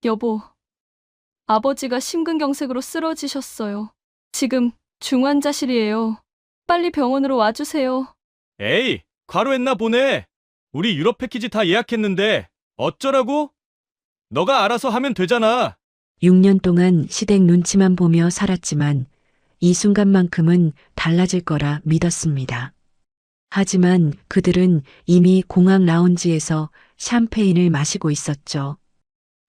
여보, 아버지가 심근경색으로 쓰러지셨어요. 지금 중환자실이에요. 빨리 병원으로 와주세요. 에이, 과로했나 보네. 우리 유럽 패키지 다 예약했는데 어쩌라고? 너가 알아서 하면 되잖아. 6년 동안 시댁 눈치만 보며 살았지만 이 순간만큼은 달라질 거라 믿었습니다. 하지만 그들은 이미 공항 라운지에서 샴페인을 마시고 있었죠.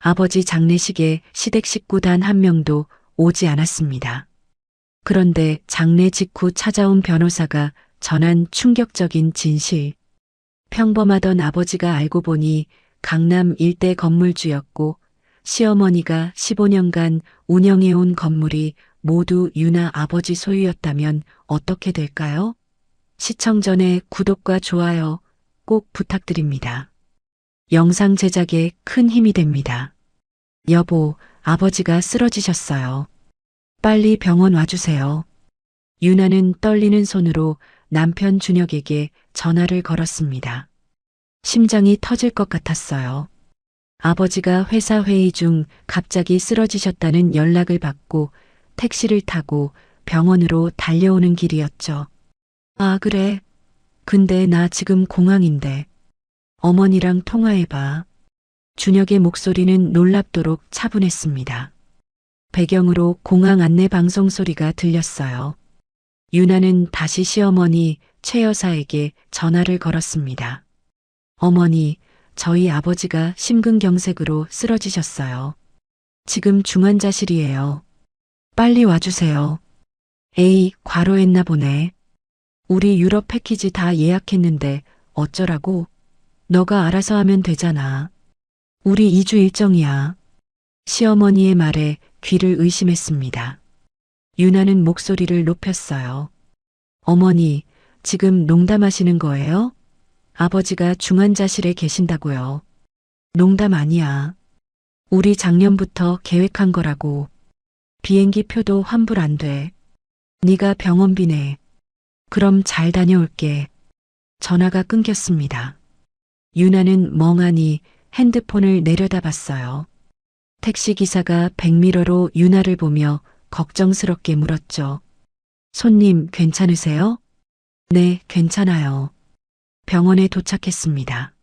아버지 장례식에 시댁 식구 단 한 명도 오지 않았습니다. 그런데 장례 직후 찾아온 변호사가 전한 충격적인 진실. 평범하던 아버지가 알고 보니 강남 일대 건물주였고 시어머니가 15년간 운영해온 건물이 모두 유나 아버지 소유였다면 어떻게 될까요? 시청 전에 구독과 좋아요 꼭 부탁드립니다. 영상 제작에 큰 힘이 됩니다. 여보, 아버지가 쓰러지셨어요. 빨리 병원 와주세요. 유나는 떨리는 손으로 남편 준혁에게 전화를 걸었습니다. 심장이 터질 것 같았어요. 아버지가 회사 회의 중 갑자기 쓰러지셨다는 연락을 받고 택시를 타고 병원으로 달려오는 길이었죠. 아, 그래. 근데 나 지금 공항인데. 어머니랑 통화해봐. 준혁의 목소리는 놀랍도록 차분했습니다. 배경으로 공항 안내 방송 소리가 들렸어요. 유나는 다시 시어머니 최 여사에게 전화를 걸었습니다. 어머니, 저희 아버지가 심근경색으로 쓰러지셨어요. 지금 중환자실이에요. 빨리 와주세요. 에이, 과로했나 보네. 우리 유럽 패키지 다 예약했는데 어쩌라고? 너가 알아서 하면 되잖아. 우리 2주 일정이야. 시어머니의 말에 귀를 의심했습니다. 유나는 목소리를 높였어요. 어머니, 지금 농담하시는 거예요? 아버지가 중환자실에 계신다고요. 농담 아니야. 우리 작년부터 계획한 거라고. 비행기 표도 환불 안 돼. 네가 병원비 내. 그럼 잘 다녀올게. 전화가 끊겼습니다. 유나는 멍하니 핸드폰을 내려다봤어요. 택시기사가 백미러로 유나를 보며 걱정스럽게 물었죠. 손님 괜찮으세요? 네, 괜찮아요. 병원에 도착했습니다.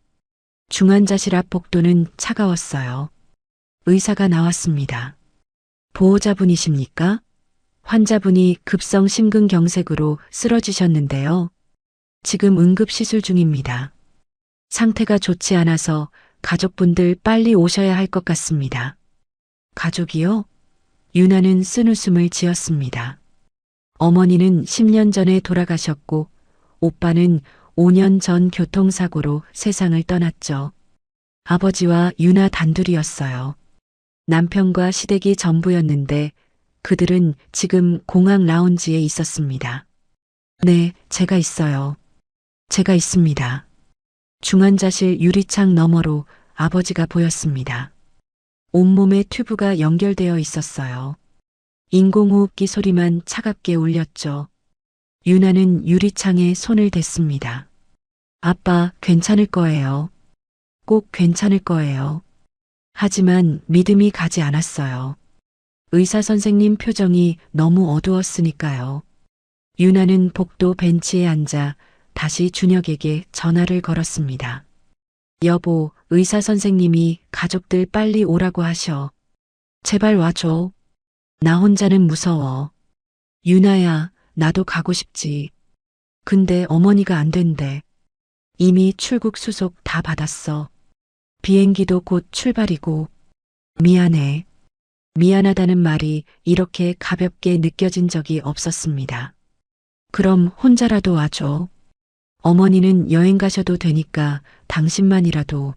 중환자실 앞 복도는 차가웠어요. 의사가 나왔습니다. 보호자분이십니까? 환자분이 급성 심근경색으로 쓰러지셨는데요. 지금 응급시술 중입니다. 상태가 좋지 않아서 가족분들 빨리 오셔야 할 것 같습니다. 가족이요? 유나는 쓴웃음을 지었습니다. 어머니는 10년 전에 돌아가셨고 오빠는 5년 전 교통사고로 세상을 떠났죠. 아버지와 유나 단둘이었어요. 남편과 시댁이 전부였는데 그들은 지금 공항 라운지에 있었습니다. 네, 제가 있어요. 제가 있습니다. 중환자실 유리창 너머로 아버지가 보였습니다. 온몸에 튜브가 연결되어 있었어요. 인공호흡기 소리만 차갑게 울렸죠. 유나는 유리창에 손을 댔습니다. 아빠, 괜찮을 거예요. 꼭 괜찮을 거예요. 하지만 믿음이 가지 않았어요. 의사 선생님 표정이 너무 어두웠으니까요. 유나는 복도 벤치에 앉아 다시 준혁에게 전화를 걸었습니다. 여보, 의사 선생님이 가족들 빨리 오라고 하셔. 제발 와줘. 나 혼자는 무서워. 유나야, 나도 가고 싶지. 근데 어머니가 안 된대. 이미 출국 수속 다 받았어. 비행기도 곧 출발이고. 미안해. 미안하다는 말이 이렇게 가볍게 느껴진 적이 없었습니다. 그럼 혼자라도 와줘. 어머니는 여행 가셔도 되니까 당신만이라도.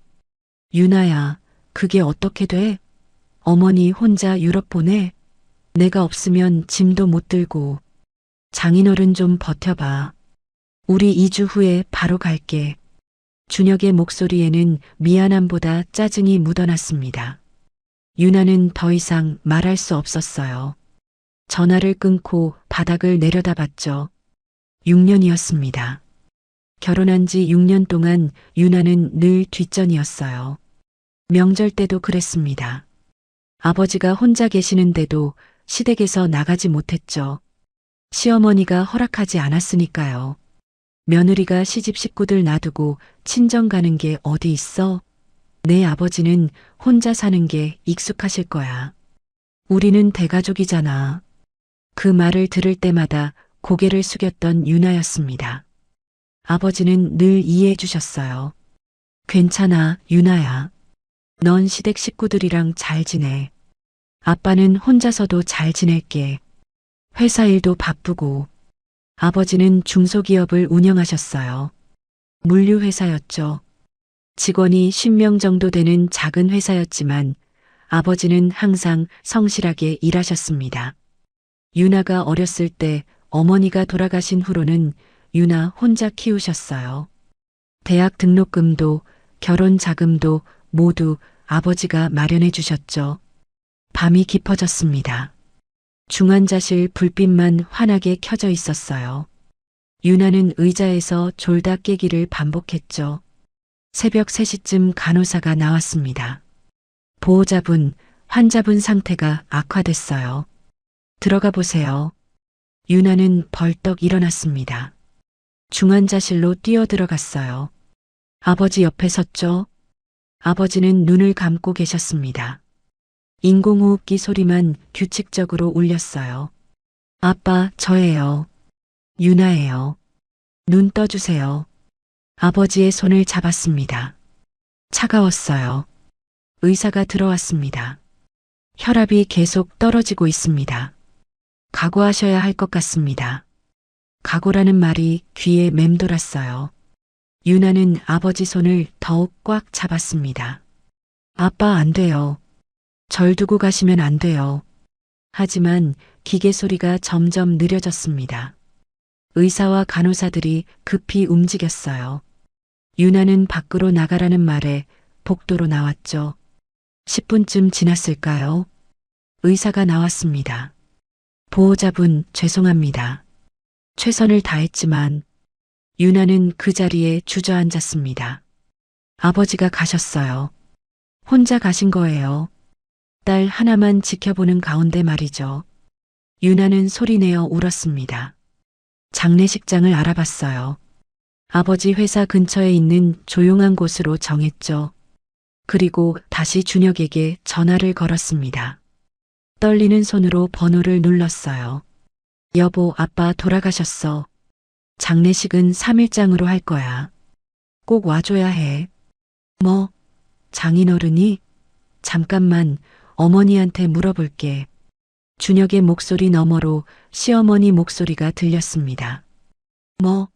유나야, 그게 어떻게 돼? 어머니 혼자 유럽 보내? 내가 없으면 짐도 못 들고. 장인어른 좀 버텨봐. 우리 2주 후에 바로 갈게. 준혁의 목소리에는 미안함보다 짜증이 묻어났습니다. 유나는 더 이상 말할 수 없었어요. 전화를 끊고 바닥을 내려다봤죠. 6년이었습니다. 결혼한 지 6년 동안 유나는 늘 뒷전이었어요. 명절 때도 그랬습니다. 아버지가 혼자 계시는데도 시댁에서 나가지 못했죠. 시어머니가 허락하지 않았으니까요. 며느리가 시집 식구들 놔두고 친정 가는 게 어디 있어? 내 아버지는 혼자 사는 게 익숙하실 거야. 우리는 대가족이잖아. 그 말을 들을 때마다 고개를 숙였던 유나였습니다. 아버지는 늘 이해해 주셨어요. 괜찮아, 유나야. 넌 시댁 식구들이랑 잘 지내. 아빠는 혼자서도 잘 지낼게. 회사 일도 바쁘고. 아버지는 중소기업을 운영하셨어요. 물류회사였죠. 직원이 10명 정도 되는 작은 회사였지만 아버지는 항상 성실하게 일하셨습니다. 유나가 어렸을 때 어머니가 돌아가신 후로는 유나 혼자 키우셨어요. 대학 등록금도 결혼 자금도 모두 아버지가 마련해 주셨죠. 밤이 깊어졌습니다. 중환자실 불빛만 환하게 켜져 있었어요. 유나는 의자에서 졸다 깨기를 반복했죠. 새벽 3시쯤 간호사가 나왔습니다. 보호자분, 환자분 상태가 악화됐어요. 들어가 보세요. 유나는 벌떡 일어났습니다. 중환자실로 뛰어들어갔어요. 아버지 옆에 섰죠. 아버지는 눈을 감고 계셨습니다. 인공호흡기 소리만 규칙적으로 울렸어요. 아빠, 저예요. 유나예요. 눈 떠주세요. 아버지의 손을 잡았습니다. 차가웠어요. 의사가 들어왔습니다. 혈압이 계속 떨어지고 있습니다. 각오하셔야 할 것 같습니다. 각오라는 말이 귀에 맴돌았어요. 유나는 아버지 손을 더욱 꽉 잡았습니다. 아빠 안 돼요. 절 두고 가시면 안 돼요. 하지만 기계 소리가 점점 느려졌습니다. 의사와 간호사들이 급히 움직였어요. 유나는 밖으로 나가라는 말에 복도로 나왔죠. 10분쯤 지났을까요? 의사가 나왔습니다. 보호자분, 죄송합니다. 최선을 다했지만 유나는 그 자리에 주저앉았습니다. 아버지가 가셨어요. 혼자 가신 거예요. 딸 하나만 지켜보는 가운데 말이죠. 유나는 소리내어 울었습니다. 장례식장을 알아봤어요. 아버지 회사 근처에 있는 조용한 곳으로 정했죠. 그리고 다시 준혁에게 전화를 걸었습니다. 떨리는 손으로 번호를 눌렀어요. 여보, 아빠 돌아가셨어. 장례식은 3일장으로 할 거야. 꼭 와줘야 해. 뭐? 장인어른이? 잠깐만 어머니한테 물어볼게. 준혁의 목소리 너머로 시어머니 목소리가 들렸습니다. 뭐?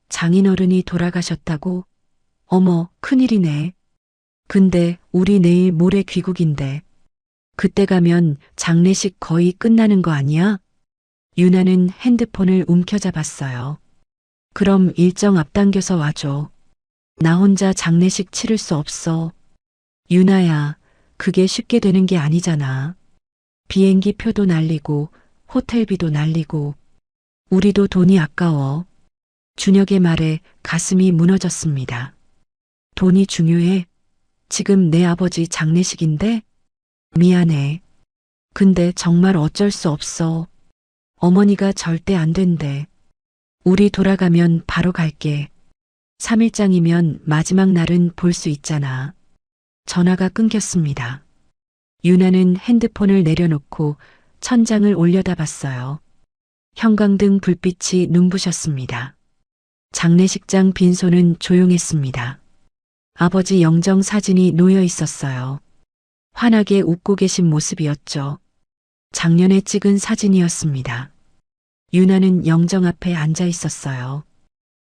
장인어른이 돌아가셨다고? 어머, 큰일이네. 근데 우리 내일 모레 귀국인데. 그때 가면 장례식 거의 끝나는 거 아니야? 유나는 핸드폰을 움켜잡았어요. 그럼 일정 앞당겨서 와줘. 나 혼자 장례식 치를 수 없어. 유나야, 그게 쉽게 되는 게 아니잖아. 비행기 표도 날리고 호텔비도 날리고 우리도 돈이 아까워. 준혁의 말에 가슴이 무너졌습니다. 돈이 중요해? 지금 내 아버지 장례식인데? 미안해. 근데 정말 어쩔 수 없어. 어머니가 절대 안 된대. 우리 돌아가면 바로 갈게. 3일장이면 마지막 날은 볼 수 있잖아. 전화가 끊겼습니다. 유나는 핸드폰을 내려놓고 천장을 올려다봤어요. 형광등 불빛이 눈부셨습니다. 장례식장 빈소는 조용했습니다. 아버지 영정 사진이 놓여 있었어요. 환하게 웃고 계신 모습이었죠. 작년에 찍은 사진이었습니다. 유나는 영정 앞에 앉아 있었어요.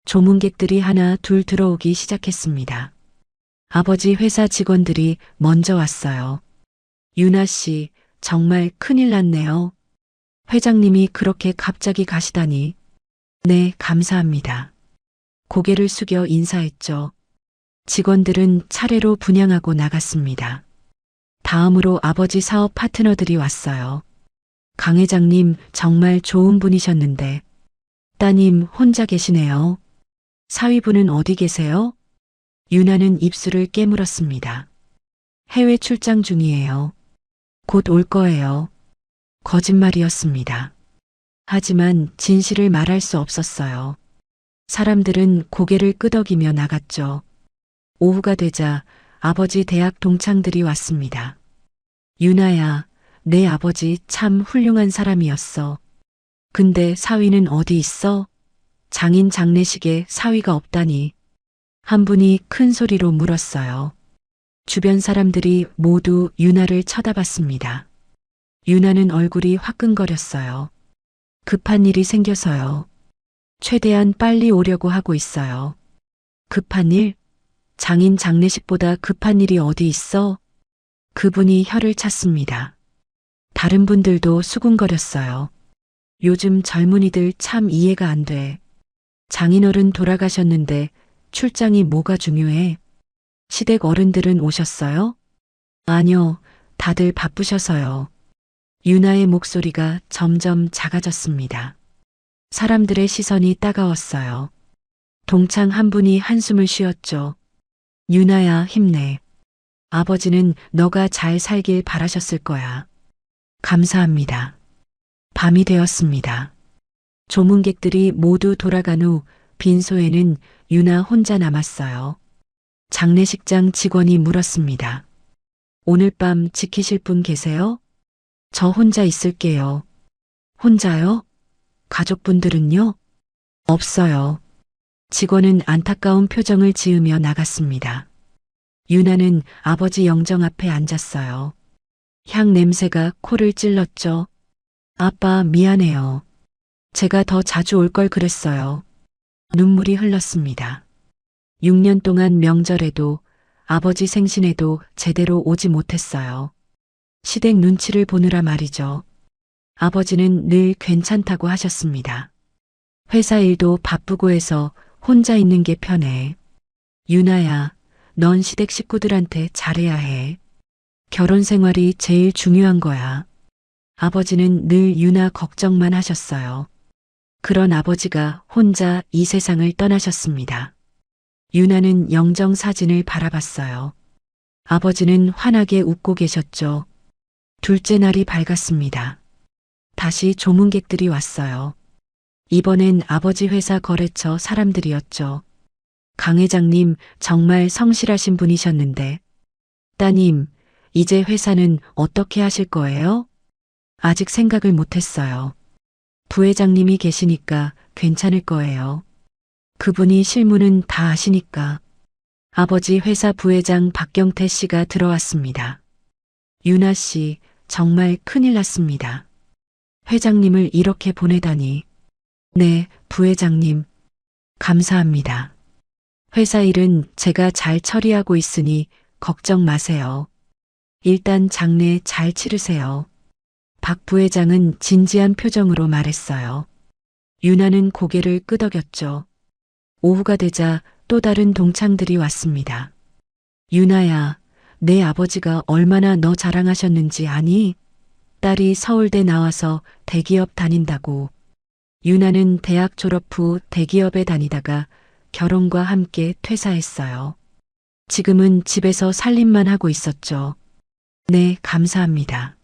조문객들이 하나 둘 들어오기 시작했습니다. 아버지 회사 직원들이 먼저 왔어요. 유나 씨, 정말 큰일 났네요. 회장님이 그렇게 갑자기 가시다니. 네, 감사합니다. 고개를 숙여 인사했죠. 직원들은 차례로 분향하고 나갔습니다. 다음으로 아버지 사업 파트너들이 왔어요. 강 회장님 정말 좋은 분이셨는데. 따님 혼자 계시네요. 사위분은 어디 계세요? 유나는 입술을 깨물었습니다. 해외 출장 중이에요. 곧 올 거예요. 거짓말이었습니다. 하지만 진실을 말할 수 없었어요. 사람들은 고개를 끄덕이며 나갔죠. 오후가 되자 아버지 대학 동창들이 왔습니다. 유나야, 내 아버지 참 훌륭한 사람이었어. 근데 사위는 어디 있어? 장인 장례식에 사위가 없다니. 한 분이 큰 소리로 물었어요. 주변 사람들이 모두 유나를 쳐다봤습니다. 유나는 얼굴이 화끈거렸어요. 급한 일이 생겨서요. 최대한 빨리 오려고 하고 있어요. 급한 일? 장인 장례식보다 급한 일이 어디 있어? 그분이 혀를 찼습니다. 다른 분들도 수군거렸어요. 요즘 젊은이들 참 이해가 안 돼. 장인어른 돌아가셨는데 출장이 뭐가 중요해? 시댁 어른들은 오셨어요? 아니요, 다들 바쁘셔서요. 유나의 목소리가 점점 작아졌습니다. 사람들의 시선이 따가웠어요. 동창 한 분이 한숨을 쉬었죠. 유나야, 힘내. 아버지는 너가 잘 살길 바라셨을 거야. 감사합니다. 밤이 되었습니다. 조문객들이 모두 돌아간 후 빈소에는 유나 혼자 남았어요. 장례식장 직원이 물었습니다. 오늘 밤 지키실 분 계세요? 저 혼자 있을게요. 혼자요? 가족분들은요? 없어요. 직원은 안타까운 표정을 지으며 나갔습니다. 유나는 아버지 영정 앞에 앉았어요. 향 냄새가 코를 찔렀죠. 아빠, 미안해요. 제가 더 자주 올 걸 그랬어요. 눈물이 흘렀습니다. 6년 동안 명절에도 아버지 생신에도 제대로 오지 못했어요. 시댁 눈치를 보느라 말이죠. 아버지는 늘 괜찮다고 하셨습니다. 회사 일도 바쁘고 해서 혼자 있는 게 편해. 유나야, 넌 시댁 식구들한테 잘해야 해. 결혼 생활이 제일 중요한 거야. 아버지는 늘 유나 걱정만 하셨어요. 그런 아버지가 혼자 이 세상을 떠나셨습니다. 유나는 영정 사진을 바라봤어요. 아버지는 환하게 웃고 계셨죠. 둘째 날이 밝았습니다. 다시 조문객들이 왔어요. 이번엔 아버지 회사 거래처 사람들이었죠. 강 회장님 정말 성실하신 분이셨는데. 따님, 이제 회사는 어떻게 하실 거예요? 아직 생각을 못했어요. 부회장님이 계시니까 괜찮을 거예요. 그분이 실무는 다 아시니까. 아버지 회사 부회장 박경태 씨가 들어왔습니다. 유나 씨, 정말 큰일 났습니다. 회장님을 이렇게 보내다니. 네, 부회장님. 감사합니다. 회사 일은 제가 잘 처리하고 있으니 걱정 마세요. 일단 장례 잘 치르세요. 박 부회장은 진지한 표정으로 말했어요. 유나는 고개를 끄덕였죠. 오후가 되자 또 다른 동창들이 왔습니다. 유나야, 내 아버지가 얼마나 너 자랑하셨는지 아니? 딸이 서울대 나와서 대기업 다닌다고. 유나는 대학 졸업 후 대기업에 다니다가 결혼과 함께 퇴사했어요. 지금은 집에서 살림만 하고 있었죠. 네, 감사합니다.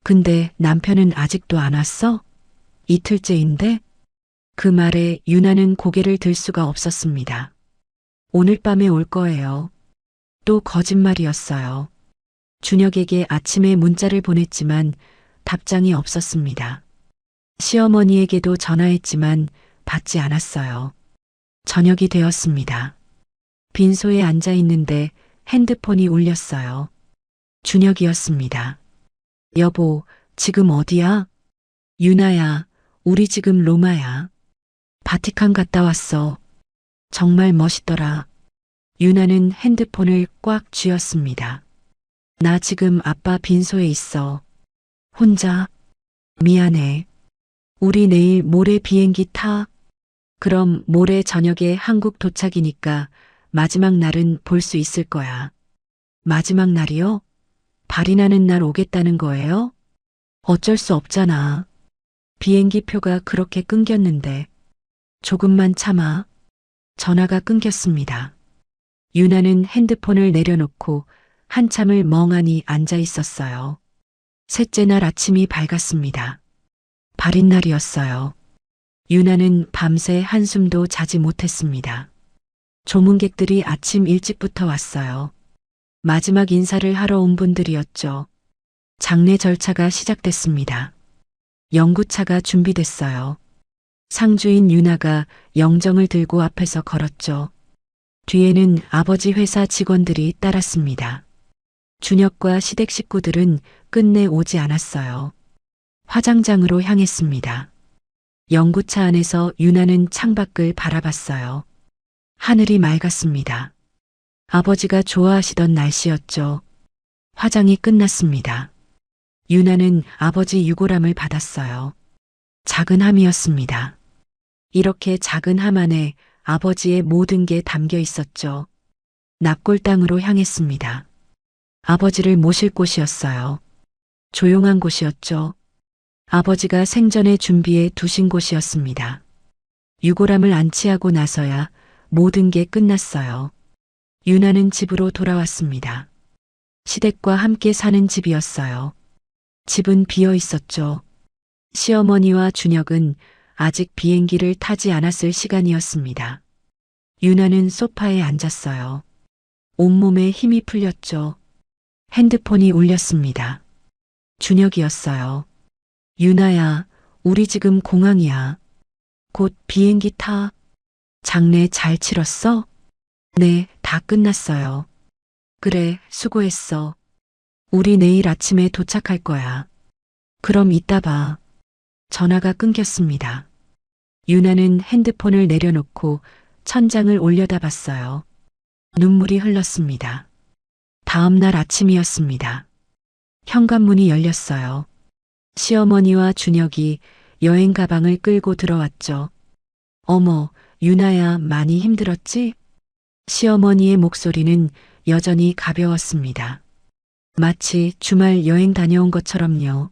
근데 남편은 아직도 안 왔어? 이틀째인데? 그 말에 유나는 고개를 들 수가 없었습니다. 오늘 밤에 올 거예요. 또 거짓말이었어요. 준혁에게 아침에 문자를 보냈지만 답장이 없었습니다. 시어머니에게도 전화했지만 받지 않았어요. 저녁이 되었습니다. 빈소에 앉아 있는데 핸드폰이 울렸어요. 준혁이었습니다. 여보, 지금 어디야? 유나야, 우리 지금 로마야. 바티칸 갔다 왔어. 정말 멋있더라. 유나는 핸드폰을 꽉 쥐었습니다. 나 지금 아빠 빈소에 있어. 혼자? 미안해. 우리 내일 모레 비행기 타? 그럼 모레 저녁에 한국 도착이니까 마지막 날은 볼 수 있을 거야. 마지막 날이요? 발이 나는 날 오겠다는 거예요? 어쩔 수 없잖아. 비행기 표가 그렇게 끊겼는데. 조금만 참아. 전화가 끊겼습니다. 유나는 핸드폰을 내려놓고 한참을 멍하니 앉아 있었어요. 셋째 날 아침이 밝았습니다. 발인 날이었어요. 유나는 밤새 한숨도 자지 못했습니다. 조문객들이 아침 일찍부터 왔어요. 마지막 인사를 하러 온 분들이었죠. 장례 절차가 시작됐습니다. 영구차가 준비됐어요. 상주인 유나가 영정을 들고 앞에서 걸었죠. 뒤에는 아버지 회사 직원들이 따랐습니다. 준혁과 시댁 식구들은 끝내 오지 않았어요. 화장장으로 향했습니다. 영구차 안에서 유나는 창밖을 바라봤어요. 하늘이 맑았습니다. 아버지가 좋아하시던 날씨였죠. 화장이 끝났습니다. 유나는 아버지 유골함을 받았어요. 작은 함이었습니다. 이렇게 작은 함 안에 아버지의 모든 게 담겨 있었죠. 납골 땅으로 향했습니다. 아버지를 모실 곳이었어요. 조용한 곳이었죠. 아버지가 생전에 준비해 두신 곳이었습니다. 유골함을 안치하고 나서야 모든 게 끝났어요. 유나는 집으로 돌아왔습니다. 시댁과 함께 사는 집이었어요. 집은 비어 있었죠. 시어머니와 준혁은 아직 비행기를 타지 않았을 시간이었습니다. 유나는 소파에 앉았어요. 온몸에 힘이 풀렸죠. 핸드폰이 울렸습니다. 준혁이었어요. 유나야, 우리 지금 공항이야. 곧 비행기 타. 장례 잘 치렀어? 네, 다 끝났어요. 그래, 수고했어. 우리 내일 아침에 도착할 거야. 그럼 이따 봐. 전화가 끊겼습니다. 유나는 핸드폰을 내려놓고 천장을 올려다봤어요. 눈물이 흘렀습니다. 다음 날 아침이었습니다. 현관문이 열렸어요. 시어머니와 준혁이 여행 가방을 끌고 들어왔죠. 어머, 유나야, 많이 힘들었지? 시어머니의 목소리는 여전히 가벼웠습니다. 마치 주말 여행 다녀온 것처럼요.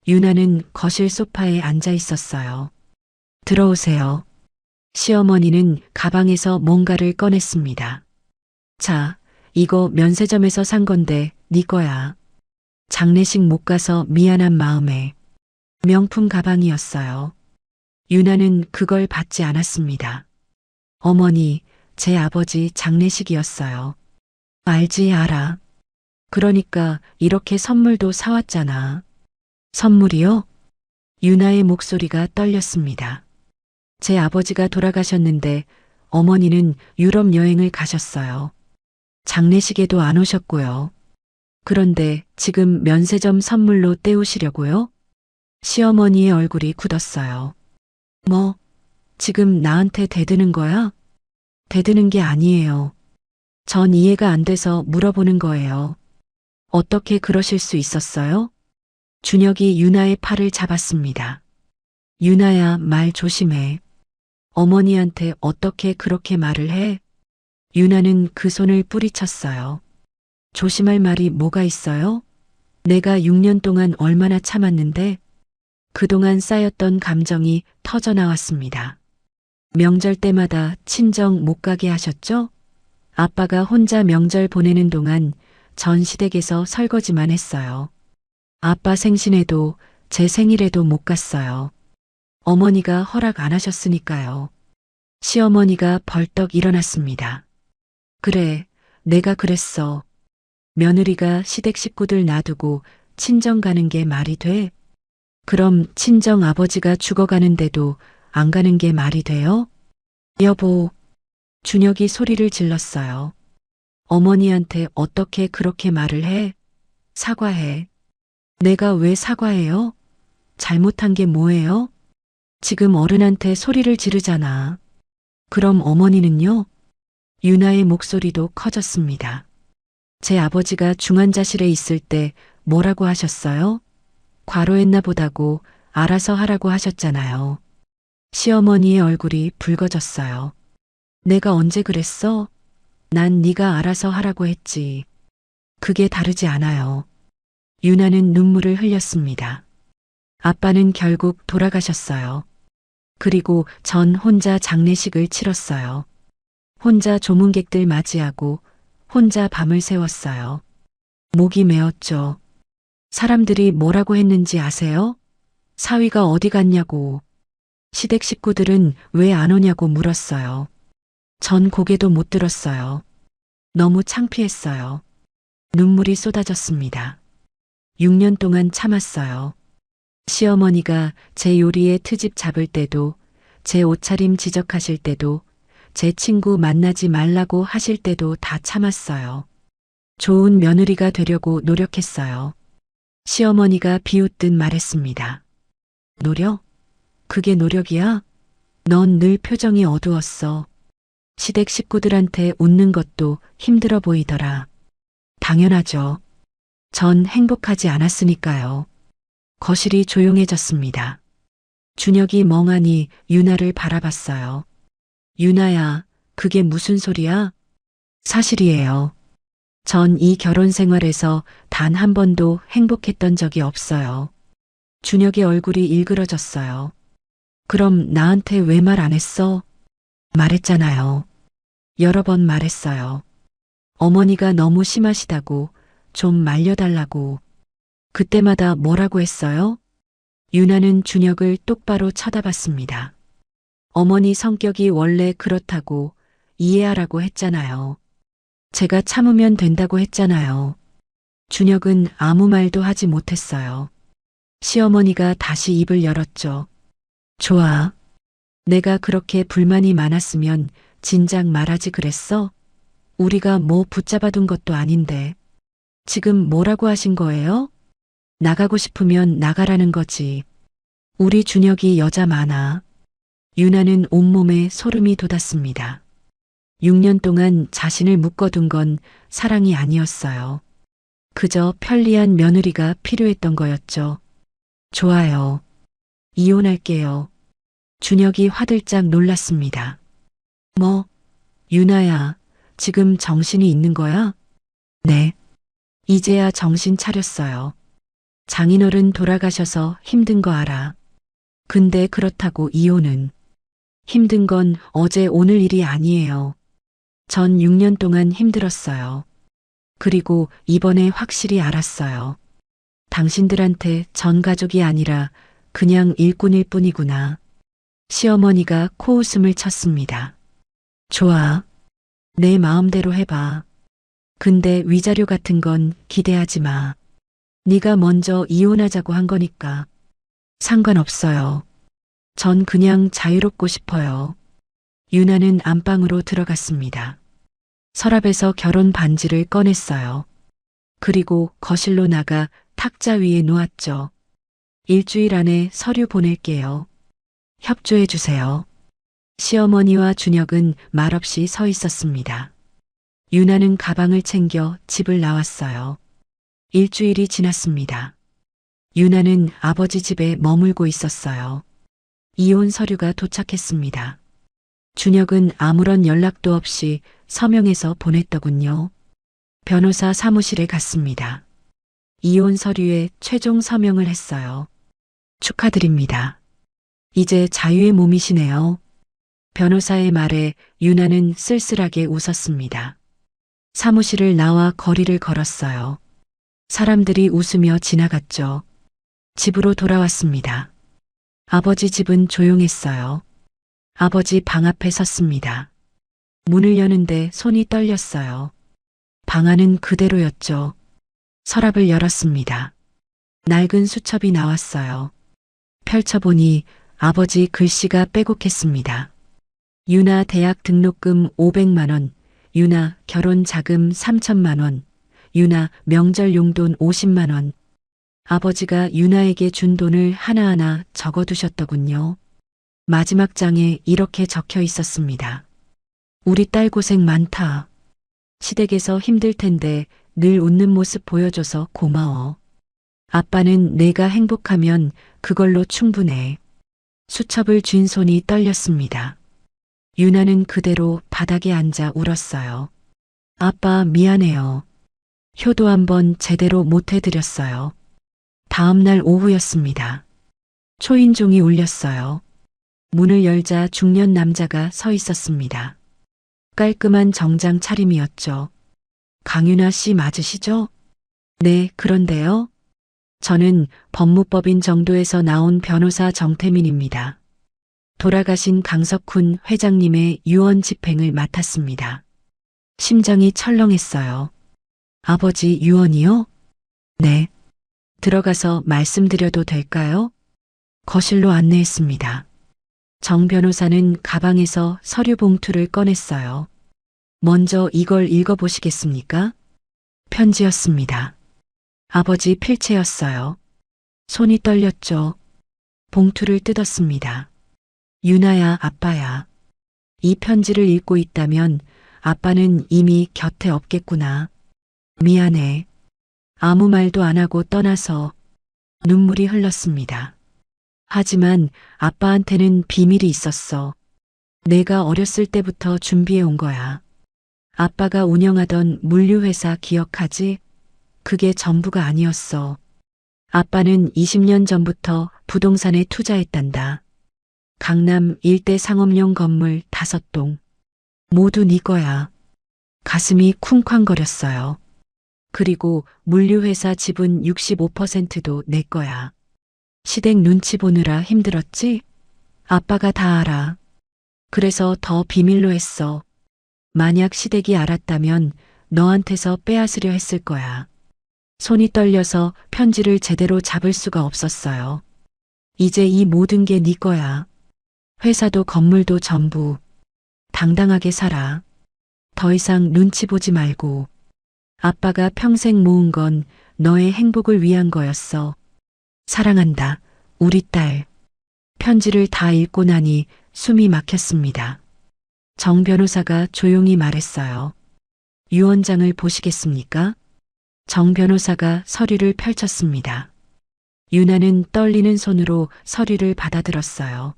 유나는 거실 소파에 앉아 있었어요. 들어오세요. 시어머니는 가방에서 뭔가를 꺼냈습니다. 자, 이거 면세점에서 산 건데 네 거야. 장례식 못 가서 미안한 마음에. 명품 가방이었어요. 유나는 그걸 받지 않았습니다. 어머니, 제 아버지 장례식이었어요. 알지, 알아. 그러니까 이렇게 선물도 사왔잖아. 선물이요? 유나의 목소리가 떨렸습니다. 제 아버지가 돌아가셨는데 어머니는 유럽 여행을 가셨어요. 장례식에도 안 오셨고요. 그런데 지금 면세점 선물로 때우시려고요? 시어머니의 얼굴이 굳었어요. 뭐, 지금 나한테 대드는 거야? 대드는 게 아니에요. 전 이해가 안 돼서 물어보는 거예요. 어떻게 그러실 수 있었어요? 준혁이 유나의 팔을 잡았습니다. 유나야, 말 조심해. 어머니한테 어떻게 그렇게 말을 해? 유나는 그 손을 뿌리쳤어요. 조심할 말이 뭐가 있어요? 내가 6년 동안 얼마나 참았는데 그동안 쌓였던 감정이 터져 나왔습니다. 명절 때마다 친정 못 가게 하셨죠? 아빠가 혼자 명절 보내는 동안 전 시댁에서 설거지만 했어요. 아빠 생신에도 제 생일에도 못 갔어요. 어머니가 허락 안 하셨으니까요. 시어머니가 벌떡 일어났습니다. 그래, 내가 그랬어. 며느리가 시댁 식구들 놔두고 친정 가는 게 말이 돼? 그럼 친정 아버지가 죽어가는데도 안 가는 게 말이 돼요? 여보, 준혁이 소리를 질렀어요. 어머니한테 어떻게 그렇게 말을 해? 사과해. 내가 왜 사과해요? 잘못한 게 뭐예요? 지금 어른한테 소리를 지르잖아. 그럼 어머니는요? 유나의 목소리도 커졌습니다. 제 아버지가 중환자실에 있을 때 뭐라고 하셨어요? 과로했나 보다고 알아서 하라고 하셨잖아요. 시어머니의 얼굴이 붉어졌어요. 내가 언제 그랬어? 난 네가 알아서 하라고 했지. 그게 다르지 않아요. 유나는 눈물을 흘렸습니다. 아빠는 결국 돌아가셨어요. 그리고 전 혼자 장례식을 치렀어요. 혼자 조문객들 맞이하고 혼자 밤을 새웠어요. 목이 메었죠. 사람들이 뭐라고 했는지 아세요? 사위가 어디 갔냐고. 시댁 식구들은 왜 안 오냐고 물었어요. 전 고개도 못 들었어요. 너무 창피했어요. 눈물이 쏟아졌습니다. 6년 동안 참았어요. 시어머니가 제 요리에 트집 잡을 때도, 제 옷차림 지적하실 때도, 제 친구 만나지 말라고 하실 때도 다 참았어요. 좋은 며느리가 되려고 노력했어요. 시어머니가 비웃듯 말했습니다. 노력? 그게 노력이야? 넌 늘 표정이 어두웠어. 시댁 식구들한테 웃는 것도 힘들어 보이더라. 당연하죠. 전 행복하지 않았으니까요. 거실이 조용해졌습니다. 준혁이 멍하니 유나를 바라봤어요. 유나야, 그게 무슨 소리야? 사실이에요. 전 이 결혼 생활에서 단 한 번도 행복했던 적이 없어요. 준혁의 얼굴이 일그러졌어요. 그럼 나한테 왜 말 안 했어? 말했잖아요. 여러 번 말했어요. 어머니가 너무 심하시다고, 좀 말려달라고. 그때마다 뭐라고 했어요? 유나는 준혁을 똑바로 쳐다봤습니다. 어머니 성격이 원래 그렇다고 이해하라고 했잖아요. 제가 참으면 된다고 했잖아요. 준혁은 아무 말도 하지 못했어요. 시어머니가 다시 입을 열었죠. 좋아. 내가 그렇게 불만이 많았으면 진작 말하지 그랬어? 우리가 뭐 붙잡아둔 것도 아닌데. 지금 뭐라고 하신 거예요? 나가고 싶으면 나가라는 거지. 우리 준혁이 여자 많아. 유나는 온몸에 소름이 돋았습니다. 6년 동안 자신을 묶어둔 건 사랑이 아니었어요. 그저 편리한 며느리가 필요했던 거였죠. 좋아요. 이혼할게요. 준혁이 화들짝 놀랐습니다. 뭐, 유나야, 지금 정신이 있는 거야? 네. 이제야 정신 차렸어요. 장인어른 돌아가셔서 힘든 거 알아. 근데 그렇다고 이혼은. 힘든 건 어제 오늘 일이 아니에요. 전 6년 동안 힘들었어요. 그리고 이번에 확실히 알았어요. 당신들한테 전 가족이 아니라 그냥 일꾼일 뿐이구나. 시어머니가 코웃음을 쳤습니다. 좋아. 내 마음대로 해봐. 근데 위자료 같은 건 기대하지 마. 네가 먼저 이혼하자고 한 거니까. 상관없어요. 전 그냥 자유롭고 싶어요. 유나는 안방으로 들어갔습니다. 서랍에서 결혼 반지를 꺼냈어요. 그리고 거실로 나가 탁자 위에 놓았죠. 일주일 안에 서류 보낼게요. 협조해 주세요. 시어머니와 준혁은 말없이 서 있었습니다. 유나는 가방을 챙겨 집을 나왔어요. 일주일이 지났습니다. 유나는 아버지 집에 머물고 있었어요. 이혼 서류가 도착했습니다. 준혁은 아무런 연락도 없이 서명해서 보냈더군요. 변호사 사무실에 갔습니다. 이혼 서류에 최종 서명을 했어요. 축하드립니다. 이제 자유의 몸이시네요. 변호사의 말에 유나는 쓸쓸하게 웃었습니다. 사무실을 나와 거리를 걸었어요. 사람들이 웃으며 지나갔죠. 집으로 돌아왔습니다. 아버지 집은 조용했어요. 아버지 방 앞에 섰습니다. 문을 여는데 손이 떨렸어요. 방 안은 그대로였죠. 서랍을 열었습니다. 낡은 수첩이 나왔어요. 펼쳐보니 아버지 글씨가 빼곡했습니다. 유나 대학 등록금 500만 원, 유나 결혼 자금 3천만 원, 유나 명절 용돈 50만 원. 아버지가 유나에게 준 돈을 하나하나 적어두셨더군요. 마지막 장에 이렇게 적혀 있었습니다. 우리 딸 고생 많다. 시댁에서 힘들 텐데 늘 웃는 모습 보여줘서 고마워. 아빠는 내가 행복하면 그걸로 충분해. 수첩을 쥔 손이 떨렸습니다. 유나는 그대로 바닥에 앉아 울었어요. 아빠 미안해요. 효도 한번 제대로 못 해드렸어요. 다음 날 오후였습니다. 초인종이 울렸어요. 문을 열자 중년 남자가 서 있었습니다. 깔끔한 정장 차림이었죠. 강유나 씨 맞으시죠? 네, 그런데요. 저는 법무법인 정도에서 나온 변호사 정태민입니다. 돌아가신 강석훈 회장님의 유언 집행을 맡았습니다. 심장이 철렁했어요. 아버지 유언이요? 네. 들어가서 말씀드려도 될까요? 거실로 안내했습니다. 정 변호사는 가방에서 서류 봉투를 꺼냈어요. 먼저 이걸 읽어보시겠습니까? 편지였습니다. 아버지 필체였어요. 손이 떨렸죠. 봉투를 뜯었습니다. 유나야, 아빠야. 이 편지를 읽고 있다면 아빠는 이미 곁에 없겠구나. 미안해. 아무 말도 안 하고 떠나서 눈물이 흘렀습니다. 하지만 아빠한테는 비밀이 있었어. 내가 어렸을 때부터 준비해 온 거야. 아빠가 운영하던 물류회사 기억하지? 그게 전부가 아니었어. 아빠는 20년 전부터 부동산에 투자했단다. 강남 일대 상업용 건물 5동. 모두 네 거야. 가슴이 쿵쾅거렸어요. 그리고 물류회사 지분 65%도 내 거야. 시댁 눈치 보느라 힘들었지? 아빠가 다 알아. 그래서 더 비밀로 했어. 만약 시댁이 알았다면 너한테서 빼앗으려 했을 거야. 손이 떨려서 편지를 제대로 잡을 수가 없었어요. 이제 이 모든 게 네 거야. 회사도 건물도 전부. 당당하게 살아. 더 이상 눈치 보지 말고. 아빠가 평생 모은 건 너의 행복을 위한 거였어. 사랑한다, 우리 딸. 편지를 다 읽고 나니 숨이 막혔습니다. 정 변호사가 조용히 말했어요. 유언장을 보시겠습니까? 정 변호사가 서류를 펼쳤습니다. 유나는 떨리는 손으로 서류를 받아들었어요.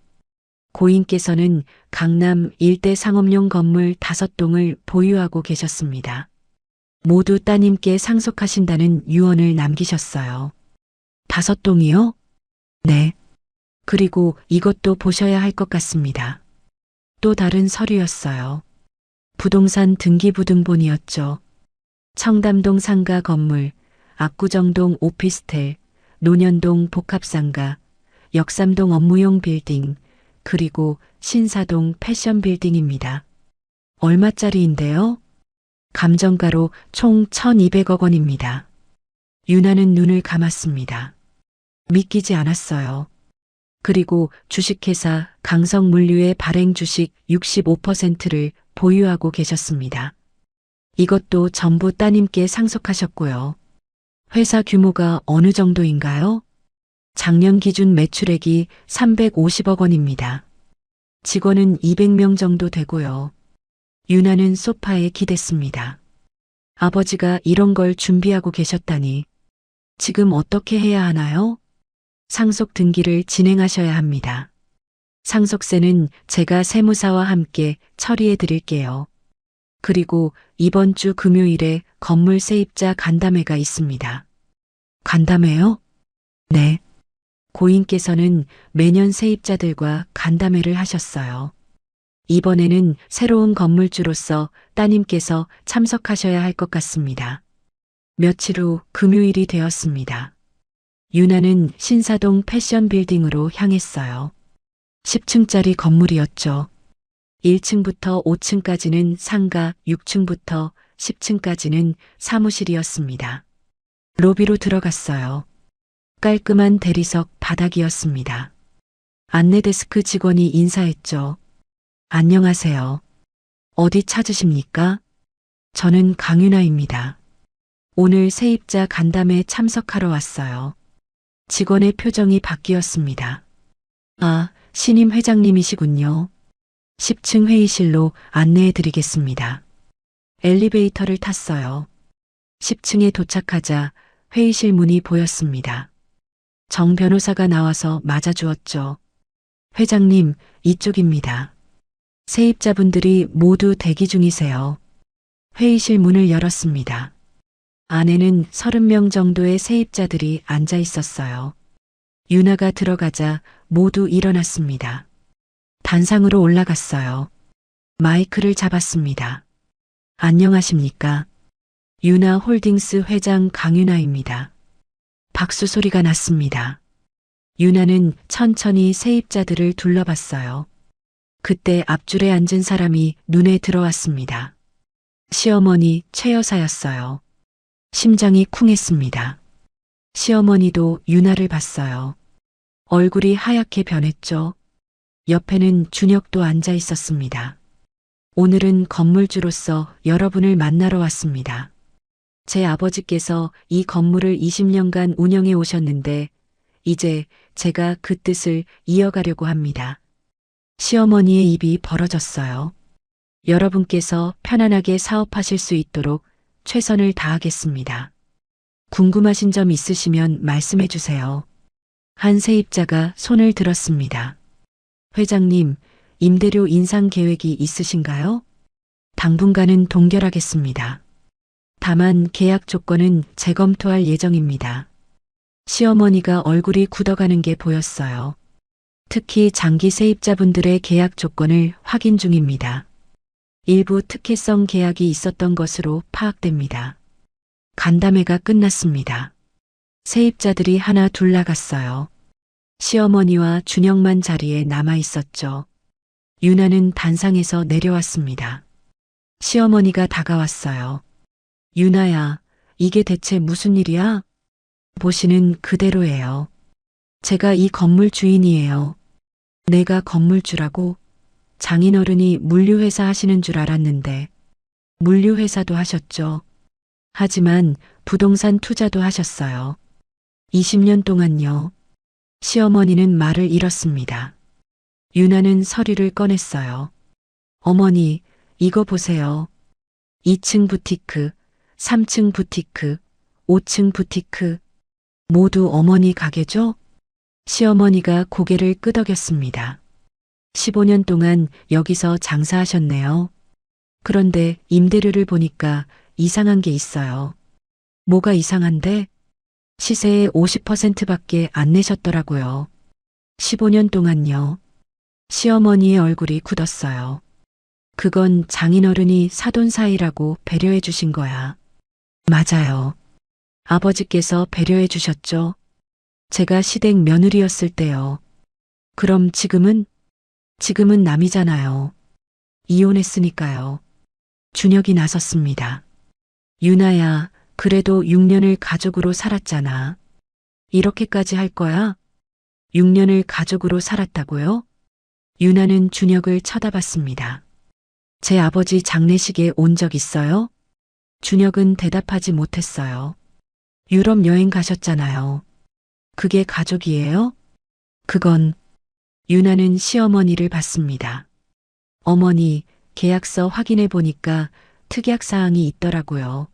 고인께서는 강남 일대 상업용 건물 5동을 보유하고 계셨습니다. 모두 따님께 상속하신다는 유언을 남기셨어요. 5동이요? 네. 그리고 이것도 보셔야 할 것 같습니다. 또 다른 서류였어요. 부동산 등기부등본이었죠. 청담동 상가 건물, 압구정동 오피스텔, 논현동 복합상가, 역삼동 업무용 빌딩, 그리고 신사동 패션 빌딩입니다. 얼마짜리인데요? 감정가로 총 1,200억 원입니다. 유나는 눈을 감았습니다. 믿기지 않았어요. 그리고 주식회사 강성물류의 발행 주식 65%를 보유하고 계셨습니다. 이것도 전부 따님께 상속하셨고요. 회사 규모가 어느 정도인가요? 작년 기준 매출액이 350억 원입니다. 직원은 200명 정도 되고요. 유나는 소파에 기댔습니다. 아버지가 이런 걸 준비하고 계셨다니. 지금 어떻게 해야 하나요? 상속 등기를 진행하셔야 합니다. 상속세는 제가 세무사와 함께 처리해 드릴게요. 그리고 이번 주 금요일에 건물 세입자 간담회가 있습니다. 간담회요? 네. 고인께서는 매년 세입자들과 간담회를 하셨어요. 이번에는 새로운 건물주로서 따님께서 참석하셔야 할 것 같습니다. 며칠 후 금요일이 되었습니다. 유나는 신사동 패션 빌딩으로 향했어요. 10층짜리 건물이었죠. 1층부터 5층까지는 상가, 6층부터 10층까지는 사무실이었습니다. 로비로 들어갔어요. 깔끔한 대리석 바닥이었습니다. 안내데스크 직원이 인사했죠. 안녕하세요. 어디 찾으십니까? 저는 강윤아입니다. 오늘 세입자 간담회 참석하러 왔어요. 직원의 표정이 바뀌었습니다. 아, 신임 회장님이시군요. 10층 회의실로 안내해 드리겠습니다. 엘리베이터를 탔어요. 10층에 도착하자 회의실 문이 보였습니다. 정 변호사가 나와서 맞아주었죠. 회장님, 이쪽입니다. 세입자분들이 모두 대기 중이세요. 회의실 문을 열었습니다. 안에는 30명 정도의 세입자들이 앉아 있었어요. 유나가 들어가자 모두 일어났습니다. 단상으로 올라갔어요. 마이크를 잡았습니다. 안녕하십니까? 유나 홀딩스 회장 강윤아입니다. 박수 소리가 났습니다. 유나는 천천히 세입자들을 둘러봤어요. 그때 앞줄에 앉은 사람이 눈에 들어왔습니다. 시어머니 최 여사였어요. 심장이 쿵했습니다. 시어머니도 유나를 봤어요. 얼굴이 하얗게 변했죠. 옆에는 준혁도 앉아 있었습니다. 오늘은 건물주로서 여러분을 만나러 왔습니다. 제 아버지께서 이 건물을 20년간 운영해 오셨는데 이제 제가 그 뜻을 이어가려고 합니다. 시어머니의 입이 벌어졌어요. 여러분께서 편안하게 사업하실 수 있도록 최선을 다하겠습니다. 궁금하신 점 있으시면 말씀해 주세요. 한 세입자가 손을 들었습니다. 회장님, 임대료 인상 계획이 있으신가요? 당분간은 동결하겠습니다. 다만 계약 조건은 재검토할 예정입니다. 시어머니가 얼굴이 굳어가는 게 보였어요. 특히 장기 세입자분들의 계약 조건을 확인 중입니다. 일부 특혜성 계약이 있었던 것으로 파악됩니다. 간담회가 끝났습니다. 세입자들이 하나 둘 나갔어요. 시어머니와 준혁만 자리에 남아 있었죠. 유나는 단상에서 내려왔습니다. 시어머니가 다가왔어요. 유나야, 이게 대체 무슨 일이야? 보시는 그대로예요. 제가 이 건물 주인이에요. 내가 건물주라고? 장인어른이 물류회사 하시는 줄 알았는데 물류회사도 하셨죠. 하지만 부동산 투자도 하셨어요. 20년 동안요. 시어머니는 말을 잃었습니다. 유나는 서류를 꺼냈어요. 어머니, 이거 보세요. 2층 부티크, 3층 부티크, 5층 부티크. 모두 어머니 가게죠? 시어머니가 고개를 끄덕였습니다. 15년 동안 여기서 장사하셨네요. 그런데 임대료를 보니까 이상한 게 있어요. 뭐가 이상한데? 시세의 50%밖에 안 내셨더라고요. 15년 동안요. 시어머니의 얼굴이 굳었어요. 그건 장인어른이 사돈 사이라고 배려해 주신 거야. 맞아요. 아버지께서 배려해 주셨죠. 제가 시댁 며느리였을 때요. 그럼 지금은? 지금은 남이잖아요. 이혼했으니까요. 준혁이 나섰습니다. 유나야, 그래도 6년을 가족으로 살았잖아. 이렇게까지 할 거야? 6년을 가족으로 살았다고요? 유나는 준혁을 쳐다봤습니다. 제 아버지 장례식에 온 적 있어요? 준혁은 대답하지 못했어요. 유럽 여행 가셨잖아요. 그게 가족이에요? 그건 유나는 시어머니를 봤습니다. 어머니, 계약서 확인해 보니까 특약 사항이 있더라고요.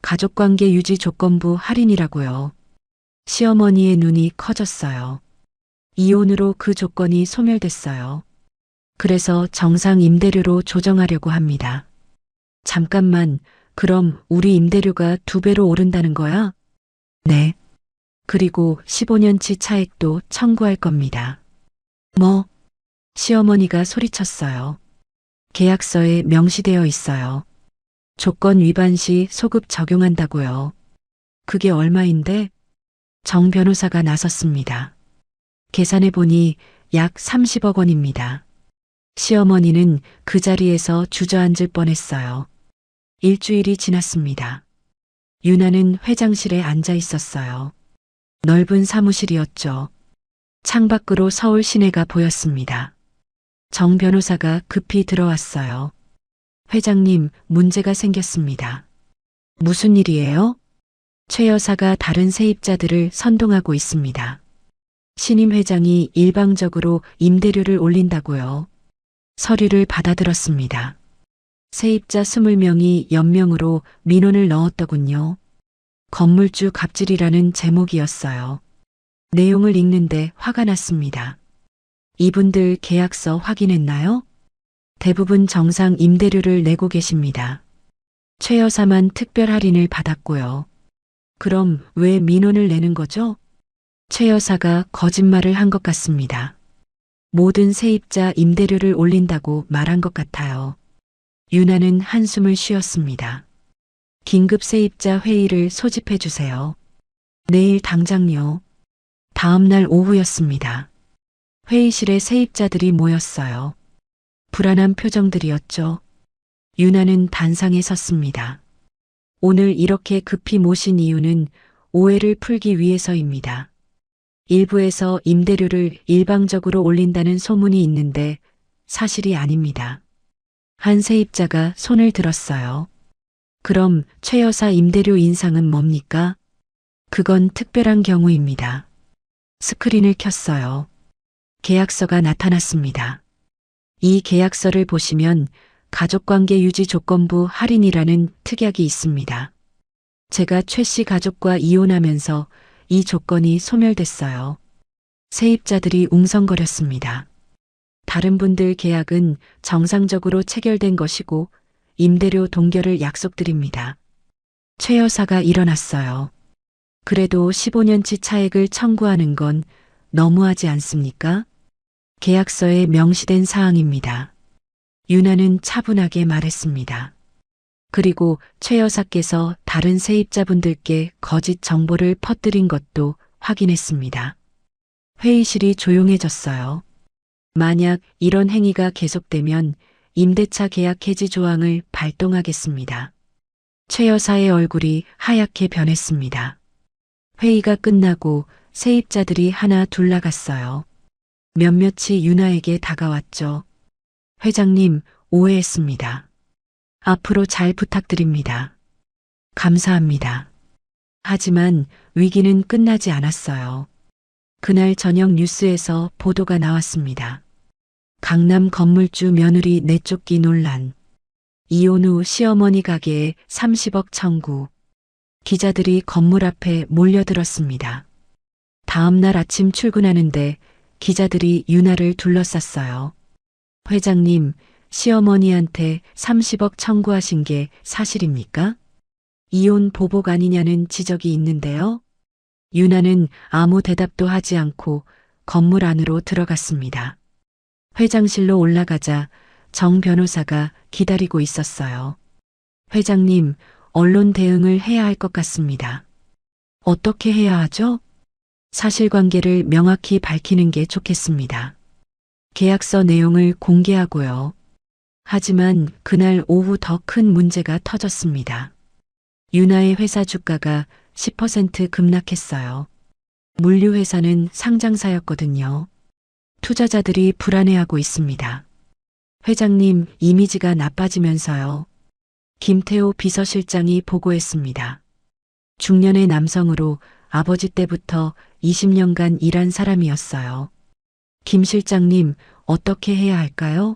가족관계 유지 조건부 할인이라고요. 시어머니의 눈이 커졌어요. 이혼으로 그 조건이 소멸됐어요. 그래서 정상 임대료로 조정하려고 합니다. 잠깐만, 그럼 우리 임대료가 2배로 오른다는 거야? 네. 그리고 15년치 차액도 청구할 겁니다. 뭐? 시어머니가 소리쳤어요. 계약서에 명시되어 있어요. 조건 위반 시 소급 적용한다고요. 그게 얼마인데? 정 변호사가 나섰습니다. 계산해 보니 약 30억 원입니다. 시어머니는 그 자리에서 주저앉을 뻔했어요. 일주일이 지났습니다. 유나는 회장실에 앉아 있었어요. 넓은 사무실이었죠. 창밖으로 서울 시내가 보였습니다. 정 변호사가 급히 들어왔어요. 회장님, 문제가 생겼습니다. 무슨 일이에요? 최 여사가 다른 세입자들을 선동하고 있습니다. 신임 회장이 일방적으로 임대료를 올린다고요. 서류를 받아들었습니다. 세입자 20명이 연명으로 민원을 넣었더군요. 건물주 갑질이라는 제목이었어요. 내용을 읽는데 화가 났습니다. 이분들 계약서 확인했나요? 대부분 정상 임대료를 내고 계십니다. 최 여사만 특별 할인을 받았고요. 그럼 왜 민원을 내는 거죠? 최 여사가 거짓말을 한 것 같습니다. 모든 세입자 임대료를 올린다고 말한 것 같아요. 유나는 한숨을 쉬었습니다. 긴급 세입자 회의를 소집해 주세요. 내일 당장요. 다음 날 오후였습니다. 회의실에 세입자들이 모였어요. 불안한 표정들이었죠. 유나는 단상에 섰습니다. 오늘 이렇게 급히 모신 이유는 오해를 풀기 위해서입니다. 일부에서 임대료를 일방적으로 올린다는 소문이 있는데 사실이 아닙니다. 한 세입자가 손을 들었어요. 그럼 최 여사 임대료 인상은 뭡니까? 그건 특별한 경우입니다. 스크린을 켰어요. 계약서가 나타났습니다. 이 계약서를 보시면 가족관계 유지 조건부 할인이라는 특약이 있습니다. 제가 최 씨 가족과 이혼하면서 이 조건이 소멸됐어요. 세입자들이 웅성거렸습니다. 다른 분들 계약은 정상적으로 체결된 것이고 임대료 동결을 약속드립니다. 최 여사가 일어났어요. 그래도 15년치 차액을 청구하는 건 너무하지 않습니까? 계약서에 명시된 사항입니다. 유나는 차분하게 말했습니다. 그리고 최 여사께서 다른 세입자분들께 거짓 정보를 퍼뜨린 것도 확인했습니다. 회의실이 조용해졌어요. 만약 이런 행위가 계속되면 임대차 계약 해지 조항을 발동하겠습니다. 최 여사의 얼굴이 하얗게 변했습니다. 회의가 끝나고 세입자들이 하나 둘 나갔어요. 몇몇이 유나에게 다가왔죠. 회장님, 오해했습니다. 앞으로 잘 부탁드립니다. 감사합니다. 하지만 위기는 끝나지 않았어요. 그날 저녁 뉴스에서 보도가 나왔습니다. 강남 건물주 며느리 내쫓기 논란. 이혼 후 시어머니 가게에 30억 청구. 기자들이 건물 앞에 몰려들었습니다. 다음 날 아침 출근하는데 기자들이 유나를 둘러쌌어요. 회장님, 시어머니한테 30억 청구하신 게 사실입니까? 이혼 보복 아니냐는 지적이 있는데요. 유나는 아무 대답도 하지 않고 건물 안으로 들어갔습니다. 회장실로 올라가자 정 변호사가 기다리고 있었어요. 회장님, 언론 대응을 해야 할 것 같습니다. 어떻게 해야 하죠? 사실관계를 명확히 밝히는 게 좋겠습니다. 계약서 내용을 공개하고요. 하지만 그날 오후 더 큰 문제가 터졌습니다. 유나의 회사 주가가 10% 급락했어요. 물류회사는 상장사였거든요. 투자자들이 불안해하고 있습니다. 회장님, 이미지가 나빠지면서요. 김태호 비서실장이 보고했습니다. 중년의 남성으로 아버지 때부터 20년간 일한 사람이었어요. 김 실장님, 어떻게 해야 할까요?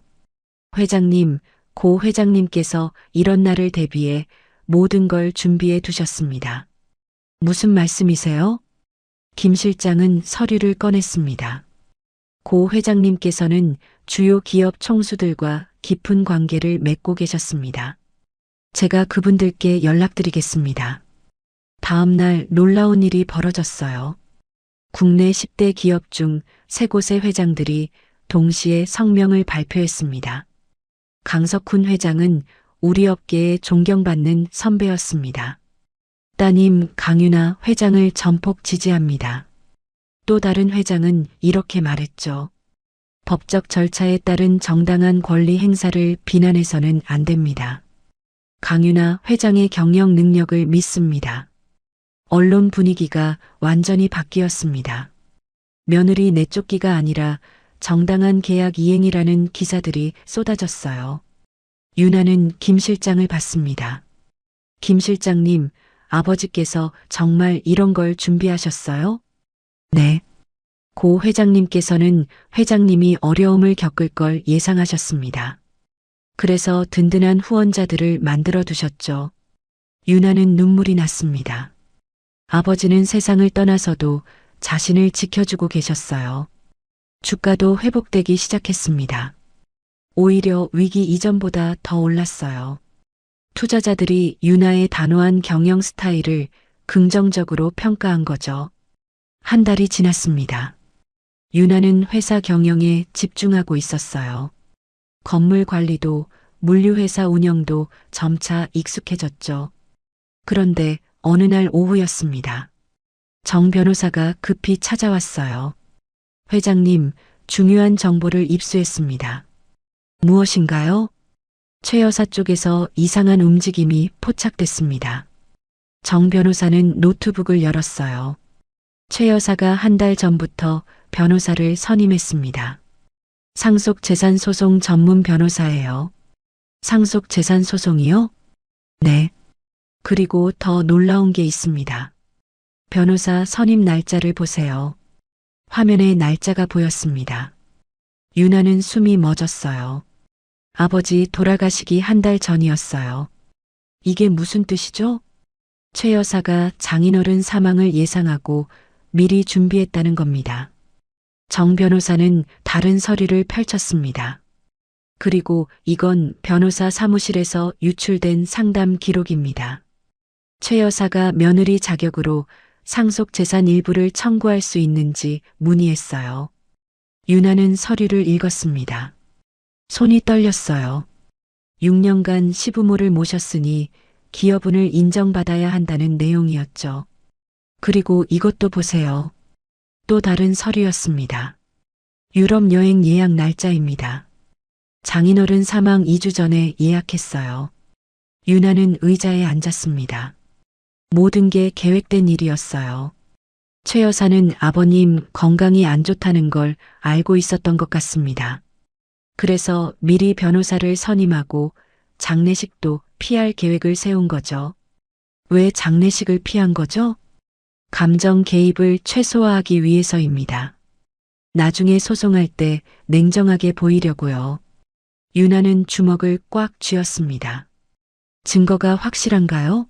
회장님, 고 회장님께서 이런 날을 대비해 모든 걸 준비해 두셨습니다. 무슨 말씀이세요? 김 실장은 서류를 꺼냈습니다. 고 회장님께서는 주요 기업 총수들과 깊은 관계를 맺고 계셨습니다. 제가 그분들께 연락드리겠습니다. 다음 날 놀라운 일이 벌어졌어요. 국내 10대 기업 중 3곳의 회장들이 동시에 성명을 발표했습니다. 강석훈 회장은 우리 업계에 존경받는 선배였습니다. 따님 강유나 회장을 전폭 지지합니다. 또 다른 회장은 이렇게 말했죠. 법적 절차에 따른 정당한 권리 행사를 비난해서는 안 됩니다. 강유나 회장의 경영 능력을 믿습니다. 언론 분위기가 완전히 바뀌었습니다. 며느리 내쫓기가 아니라 정당한 계약 이행이라는 기사들이 쏟아졌어요. 유나는 김 실장을 봤습니다. 김 실장님, 아버지께서 정말 이런 걸 준비하셨어요? 네. 고 회장님께서는 회장님이 어려움을 겪을 걸 예상하셨습니다. 그래서 든든한 후원자들을 만들어 두셨죠. 유나는 눈물이 났습니다. 아버지는 세상을 떠나서도 자신을 지켜주고 계셨어요. 주가도 회복되기 시작했습니다. 오히려 위기 이전보다 더 올랐어요. 투자자들이 유나의 단호한 경영 스타일을 긍정적으로 평가한 거죠. 한 달이 지났습니다. 유나는 회사 경영에 집중하고 있었어요. 건물 관리도 물류회사 운영도 점차 익숙해졌죠. 그런데 어느 날 오후였습니다. 정 변호사가 급히 찾아왔어요. 회장님, 중요한 정보를 입수했습니다. 무엇인가요? 최 여사 쪽에서 이상한 움직임이 포착됐습니다. 정 변호사는 노트북을 열었어요. 최 여사가 한 달 전부터 변호사를 선임했습니다. 상속재산소송 전문 변호사예요. 상속재산소송이요? 네. 그리고 더 놀라운 게 있습니다. 변호사 선임 날짜를 보세요. 화면에 날짜가 보였습니다. 유나는 숨이 멎었어요. 아버지 돌아가시기 한 달 전이었어요. 이게 무슨 뜻이죠? 최 여사가 장인어른 사망을 예상하고 미리 준비했다는 겁니다. 정 변호사는 다른 서류를 펼쳤습니다. 그리고 이건 변호사 사무실에서 유출된 상담 기록입니다. 최 여사가 며느리 자격으로 상속재산 일부를 청구할 수 있는지 문의했어요. 유나는 서류를 읽었습니다. 손이 떨렸어요. 6년간 시부모를 모셨으니 기여분을 인정받아야 한다는 내용이었죠. 그리고 이것도 보세요. 또 다른 서류였습니다. 유럽 여행 예약 날짜입니다. 장인어른 사망 2주 전에 예약했어요. 유나는 의자에 앉았습니다. 모든 게 계획된 일이었어요. 최 여사는 아버님 건강이 안 좋다는 걸 알고 있었던 것 같습니다. 그래서 미리 변호사를 선임하고 장례식도 피할 계획을 세운 거죠. 왜 장례식을 피한 거죠? 감정 개입을 최소화하기 위해서입니다. 나중에 소송할 때 냉정하게 보이려고요. 유나는 주먹을 꽉 쥐었습니다. 증거가 확실한가요?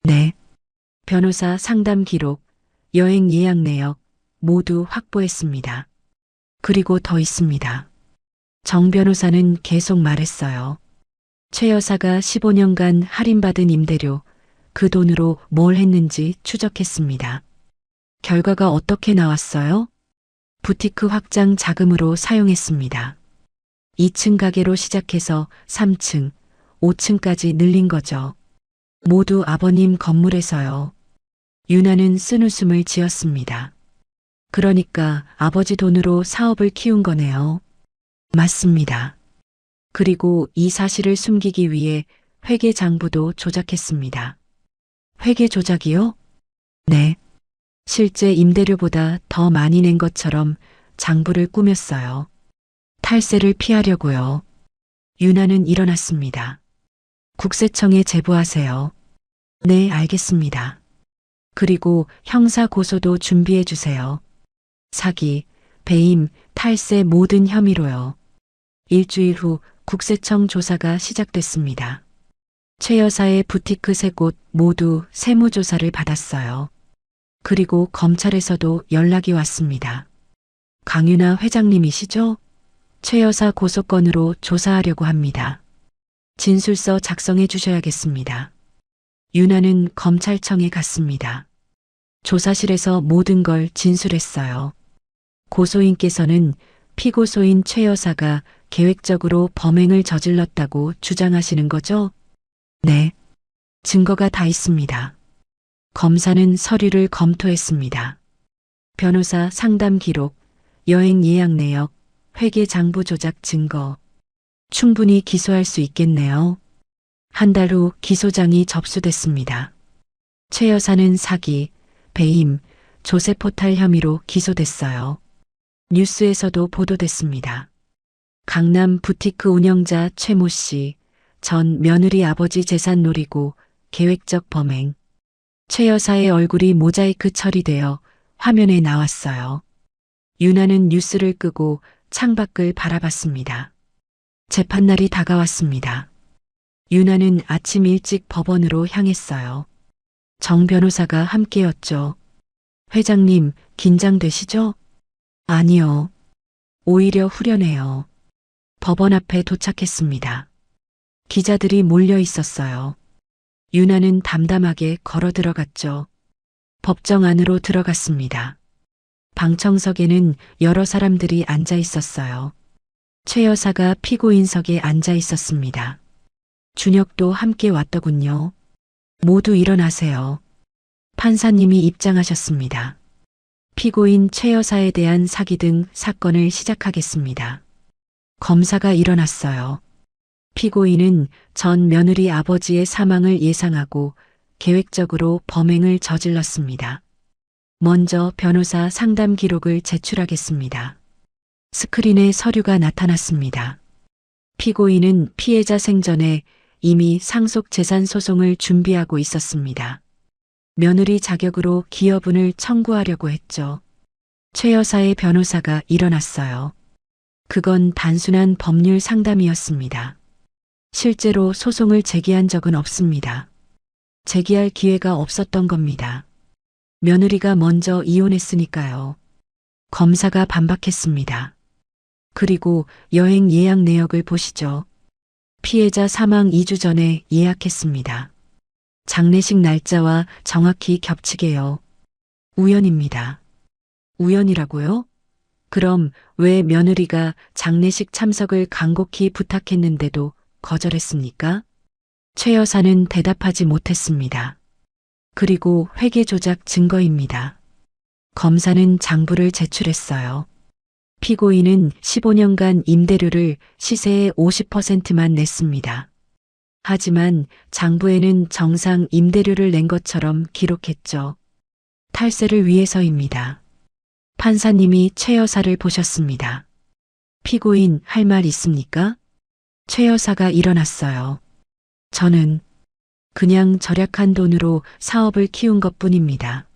네. 변호사 상담 기록, 여행 예약 내역 모두 확보했습니다. 그리고 더 있습니다. 정 변호사는 계속 말했어요. 최 여사가 15년간 할인받은 임대료, 그 돈으로 뭘 했는지 추적했습니다. 결과가 어떻게 나왔어요? 부티크 확장 자금으로 사용했습니다. 2층 가게로 시작해서 3층, 5층까지 늘린 거죠. 모두 아버님 건물에서요. 유나는 쓴웃음을 지었습니다. 그러니까 아버지 돈으로 사업을 키운 거네요. 맞습니다. 그리고 이 사실을 숨기기 위해 회계 장부도 조작했습니다. 회계 조작이요? 네. 실제 임대료보다 더 많이 낸 것처럼 장부를 꾸몄어요. 탈세를 피하려고요. 유나는 일어났습니다. 국세청에 제보하세요. 네, 알겠습니다. 그리고 형사 고소도 준비해 주세요. 사기, 배임, 탈세 모든 혐의로요. 일주일 후 국세청 조사가 시작됐습니다. 최 여사의 부티크 3곳 모두 세무조사를 받았어요. 그리고 검찰에서도 연락이 왔습니다. 강윤아 회장님이시죠? 최 여사 고소건으로 조사하려고 합니다. 진술서 작성해 주셔야겠습니다. 유나는 검찰청에 갔습니다. 조사실에서 모든 걸 진술했어요. 고소인께서는 피고소인 최 여사가 계획적으로 범행을 저질렀다고 주장하시는 거죠? 네. 증거가 다 있습니다. 검사는 서류를 검토했습니다. 변호사 상담 기록, 여행 예약 내역, 회계 장부 조작 증거. 충분히 기소할 수 있겠네요. 한 달 후 기소장이 접수됐습니다. 최 여사는 사기, 배임, 조세 포탈 혐의로 기소됐어요. 뉴스에서도 보도됐습니다. 강남 부티크 운영자 최모 씨, 전 며느리 아버지 재산 노리고 계획적 범행. 최 여사의 얼굴이 모자이크 처리되어 화면에 나왔어요. 유나는 뉴스를 끄고 창밖을 바라봤습니다. 재판날이 다가왔습니다. 유나는 아침 일찍 법원으로 향했어요. 정 변호사가 함께였죠. 회장님, 긴장되시죠? 아니요. 오히려 후련해요. 법원 앞에 도착했습니다. 기자들이 몰려 있었어요. 유나는 담담하게 걸어 들어갔죠. 법정 안으로 들어갔습니다. 방청석에는 여러 사람들이 앉아 있었어요. 최 여사가 피고인석에 앉아 있었습니다. 준혁도 함께 왔더군요. 모두 일어나세요. 판사님이 입장하셨습니다. 피고인 최 여사에 대한 사기 등 사건을 시작하겠습니다. 검사가 일어났어요. 피고인은 전 며느리 아버지의 사망을 예상하고 계획적으로 범행을 저질렀습니다. 먼저 변호사 상담 기록을 제출하겠습니다. 스크린에 서류가 나타났습니다. 피고인은 피해자 생전에 이미 상속재산 소송을 준비하고 있었습니다. 며느리 자격으로 기여분을 청구하려고 했죠. 최 여사의 변호사가 일어났어요. 그건 단순한 법률 상담이었습니다. 실제로 소송을 제기한 적은 없습니다. 제기할 기회가 없었던 겁니다. 며느리가 먼저 이혼했으니까요. 검사가 반박했습니다. 그리고 여행 예약 내역을 보시죠. 피해자 사망 2주 전에 예약했습니다. 장례식 날짜와 정확히 겹치게요. 우연입니다. 우연이라고요? 그럼 왜 며느리가 장례식 참석을 간곡히 부탁했는데도 거절했습니까? 최 여사는 대답하지 못했습니다. 그리고 회계 조작 증거입니다. 검사는 장부를 제출했어요. 피고인은 15년간 임대료를 시세의 50%만 냈습니다. 하지만 장부에는 정상 임대료를 낸 것처럼 기록했죠. 탈세를 위해서입니다. 판사님이 최 여사를 보셨습니다. 피고인 할 말 있습니까? 최 여사가 일어났어요. 저는 그냥 절약한 돈으로 사업을 키운 것뿐입니다.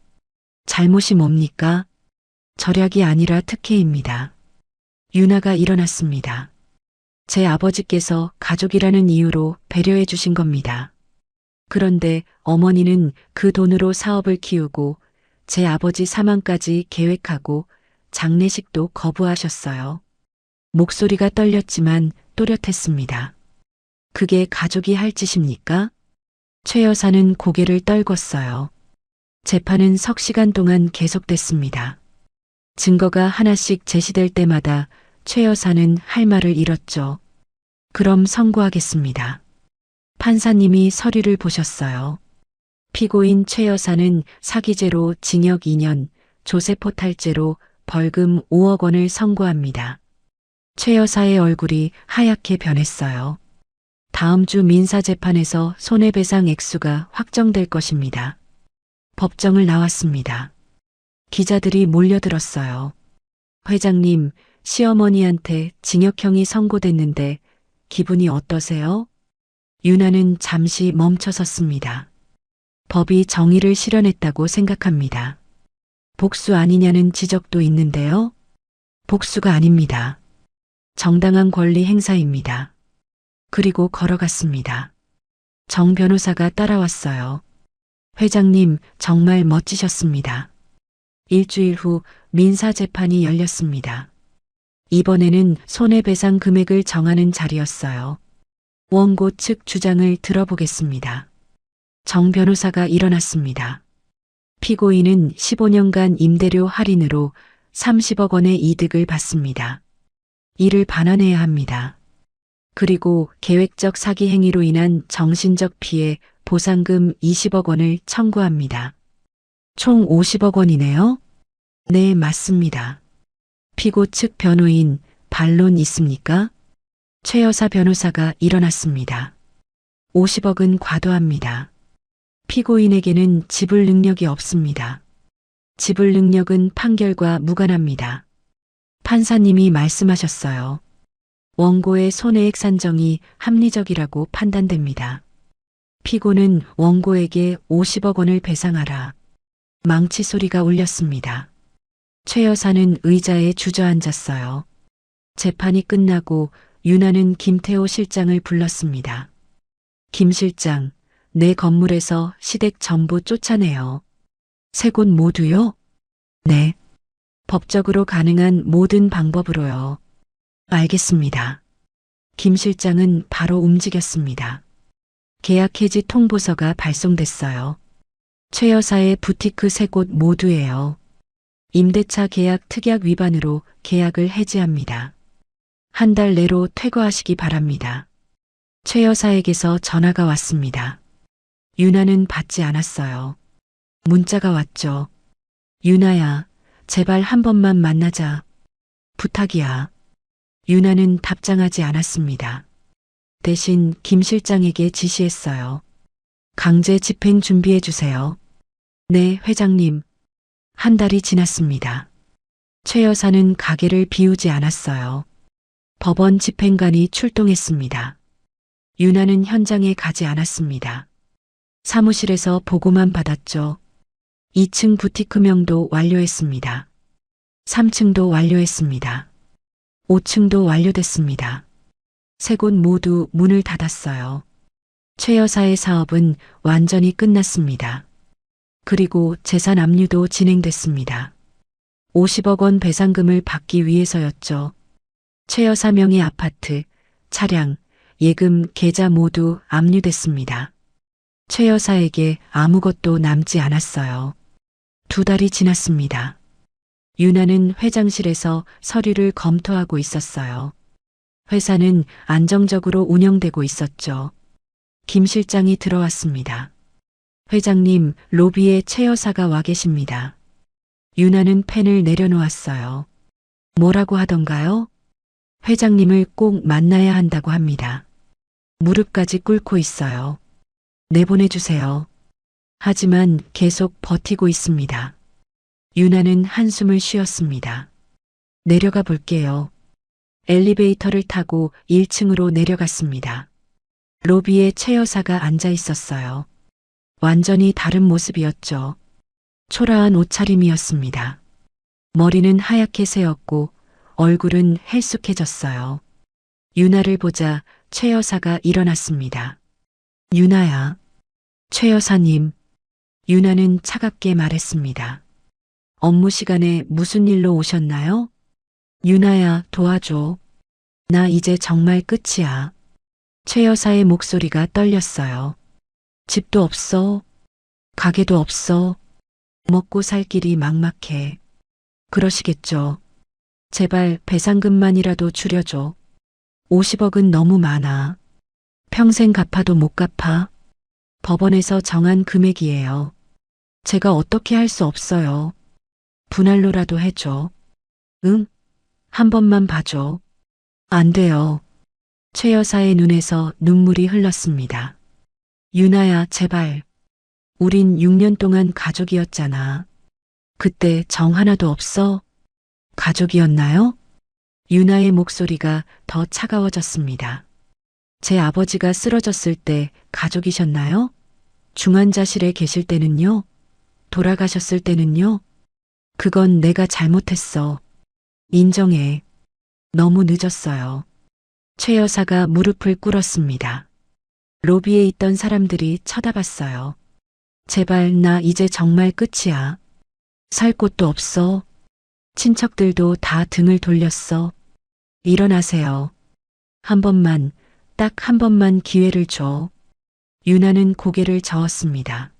잘못이 뭡니까? 절약이 아니라 특혜입니다. 유나가 일어났습니다. 제 아버지께서 가족이라는 이유로 배려해 주신 겁니다. 그런데 어머니는 그 돈으로 사업을 키우고 제 아버지 사망까지 계획하고 장례식도 거부하셨어요. 목소리가 떨렸지만 또렷했습니다. 그게 가족이 할 짓입니까? 최 여사는 고개를 떨궜어요. 재판은 석 시간 동안 계속됐습니다. 증거가 하나씩 제시될 때마다 최 여사는 할 말을 잃었죠. 그럼 선고하겠습니다. 판사님이 서류를 보셨어요. 피고인 최 여사는 사기죄로 징역 2년, 조세포탈죄로 벌금 5억 원을 선고합니다. 최 여사의 얼굴이 하얗게 변했어요. 다음 주 민사재판에서 손해배상 액수가 확정될 것입니다. 법정을 나왔습니다. 기자들이 몰려들었어요. 회장님, 시어머니한테 징역형이 선고됐는데 기분이 어떠세요? 유나는 잠시 멈춰섰습니다. 법이 정의를 실현했다고 생각합니다. 복수 아니냐는 지적도 있는데요. 복수가 아닙니다. 정당한 권리 행사입니다. 그리고 걸어갔습니다. 정 변호사가 따라왔어요. 회장님, 정말 멋지셨습니다. 일주일 후 민사재판이 열렸습니다. 이번에는 손해배상 금액을 정하는 자리였어요. 원고 측 주장을 들어보겠습니다. 정 변호사가 일어났습니다. 피고인은 15년간 임대료 할인으로 30억 원의 이득을 받습니다. 이를 반환해야 합니다. 그리고 계획적 사기 행위로 인한 정신적 피해 보상금 20억 원을 청구합니다. 총 50억 원이네요? 네, 맞습니다. 피고 측 변호인, 반론 있습니까? 최 여사 변호사가 일어났습니다. 50억은 과도합니다. 피고인에게는 지불 능력이 없습니다. 지불 능력은 판결과 무관합니다. 판사님이 말씀하셨어요. 원고의 손해액 산정이 합리적이라고 판단됩니다. 피고는 원고에게 50억 원을 배상하라. 망치 소리가 울렸습니다. 최 여사는 의자에 주저앉았어요. 재판이 끝나고 유나는 김태호 실장을 불렀습니다. 김 실장, 내 건물에서 시댁 전부 쫓아내요. 세 곳 모두요? 네. 법적으로 가능한 모든 방법으로요. 알겠습니다. 김 실장은 바로 움직였습니다. 계약 해지 통보서가 발송됐어요. 최 여사의 부티크 세 곳 모두예요. 임대차 계약 특약 위반으로 계약을 해지합니다. 한 달 내로 퇴거하시기 바랍니다. 최 여사에게서 전화가 왔습니다. 유나는 받지 않았어요. 문자가 왔죠. 유나야, 제발 한 번만 만나자. 부탁이야. 유나는 답장하지 않았습니다. 대신 김 실장에게 지시했어요. 강제 집행 준비해 주세요. 네, 회장님. 한 달이 지났습니다. 최 여사는 가게를 비우지 않았어요. 법원 집행관이 출동했습니다. 유나는 현장에 가지 않았습니다. 사무실에서 보고만 받았죠. 2층 부티크명도 완료했습니다. 3층도 완료했습니다. 5층도 완료됐습니다. 세 곳 모두 문을 닫았어요. 최 여사의 사업은 완전히 끝났습니다. 그리고 재산 압류도 진행됐습니다. 50억 원 배상금을 받기 위해서였죠. 최 여사 명의 아파트, 차량, 예금, 계좌 모두 압류됐습니다. 최 여사에게 아무것도 남지 않았어요. 2달이 지났습니다. 유나는 회장실에서 서류를 검토하고 있었어요. 회사는 안정적으로 운영되고 있었죠. 김 실장이 들어왔습니다. 회장님, 로비에 최 여사가 와 계십니다. 유나는 펜을 내려놓았어요. 뭐라고 하던가요? 회장님을 꼭 만나야 한다고 합니다. 무릎까지 꿇고 있어요. 내보내주세요. 하지만 계속 버티고 있습니다. 유나는 한숨을 쉬었습니다. 내려가 볼게요. 엘리베이터를 타고 1층으로 내려갔습니다. 로비에 최 여사가 앉아 있었어요. 완전히 다른 모습이었죠. 초라한 옷차림이었습니다. 머리는 하얗게 새었고 얼굴은 헬쑥해졌어요. 유나를 보자 최 여사가 일어났습니다. 유나야. 최 여사님. 유나는 차갑게 말했습니다. 업무 시간에 무슨 일로 오셨나요? 유나야, 도와줘. 나 이제 정말 끝이야. 최 여사의 목소리가 떨렸어요. 집도 없어. 가게도 없어. 먹고 살 길이 막막해. 그러시겠죠. 제발 배상금만이라도 줄여줘. 50억은 너무 많아. 평생 갚아도 못 갚아. 법원에서 정한 금액이에요. 제가 어떻게 할 수 없어요. 분할로라도 해줘. 응? 한 번만 봐줘. 안 돼요. 최 여사의 눈에서 눈물이 흘렀습니다. 유나야, 제발. 우린 6년 동안 가족이었잖아. 그때 정 하나도 없어? 가족이었나요? 유나의 목소리가 더 차가워졌습니다. 제 아버지가 쓰러졌을 때 가족이셨나요? 중환자실에 계실 때는요? 돌아가셨을 때는요? 그건 내가 잘못했어. 인정해. 너무 늦었어요. 최 여사가 무릎을 꿇었습니다. 로비에 있던 사람들이 쳐다봤어요. 제발 나 이제 정말 끝이야. 살 곳도 없어. 친척들도 다 등을 돌렸어. 일어나세요. 한 번만, 딱 한 번만 기회를 줘. 유나는 고개를 저었습니다.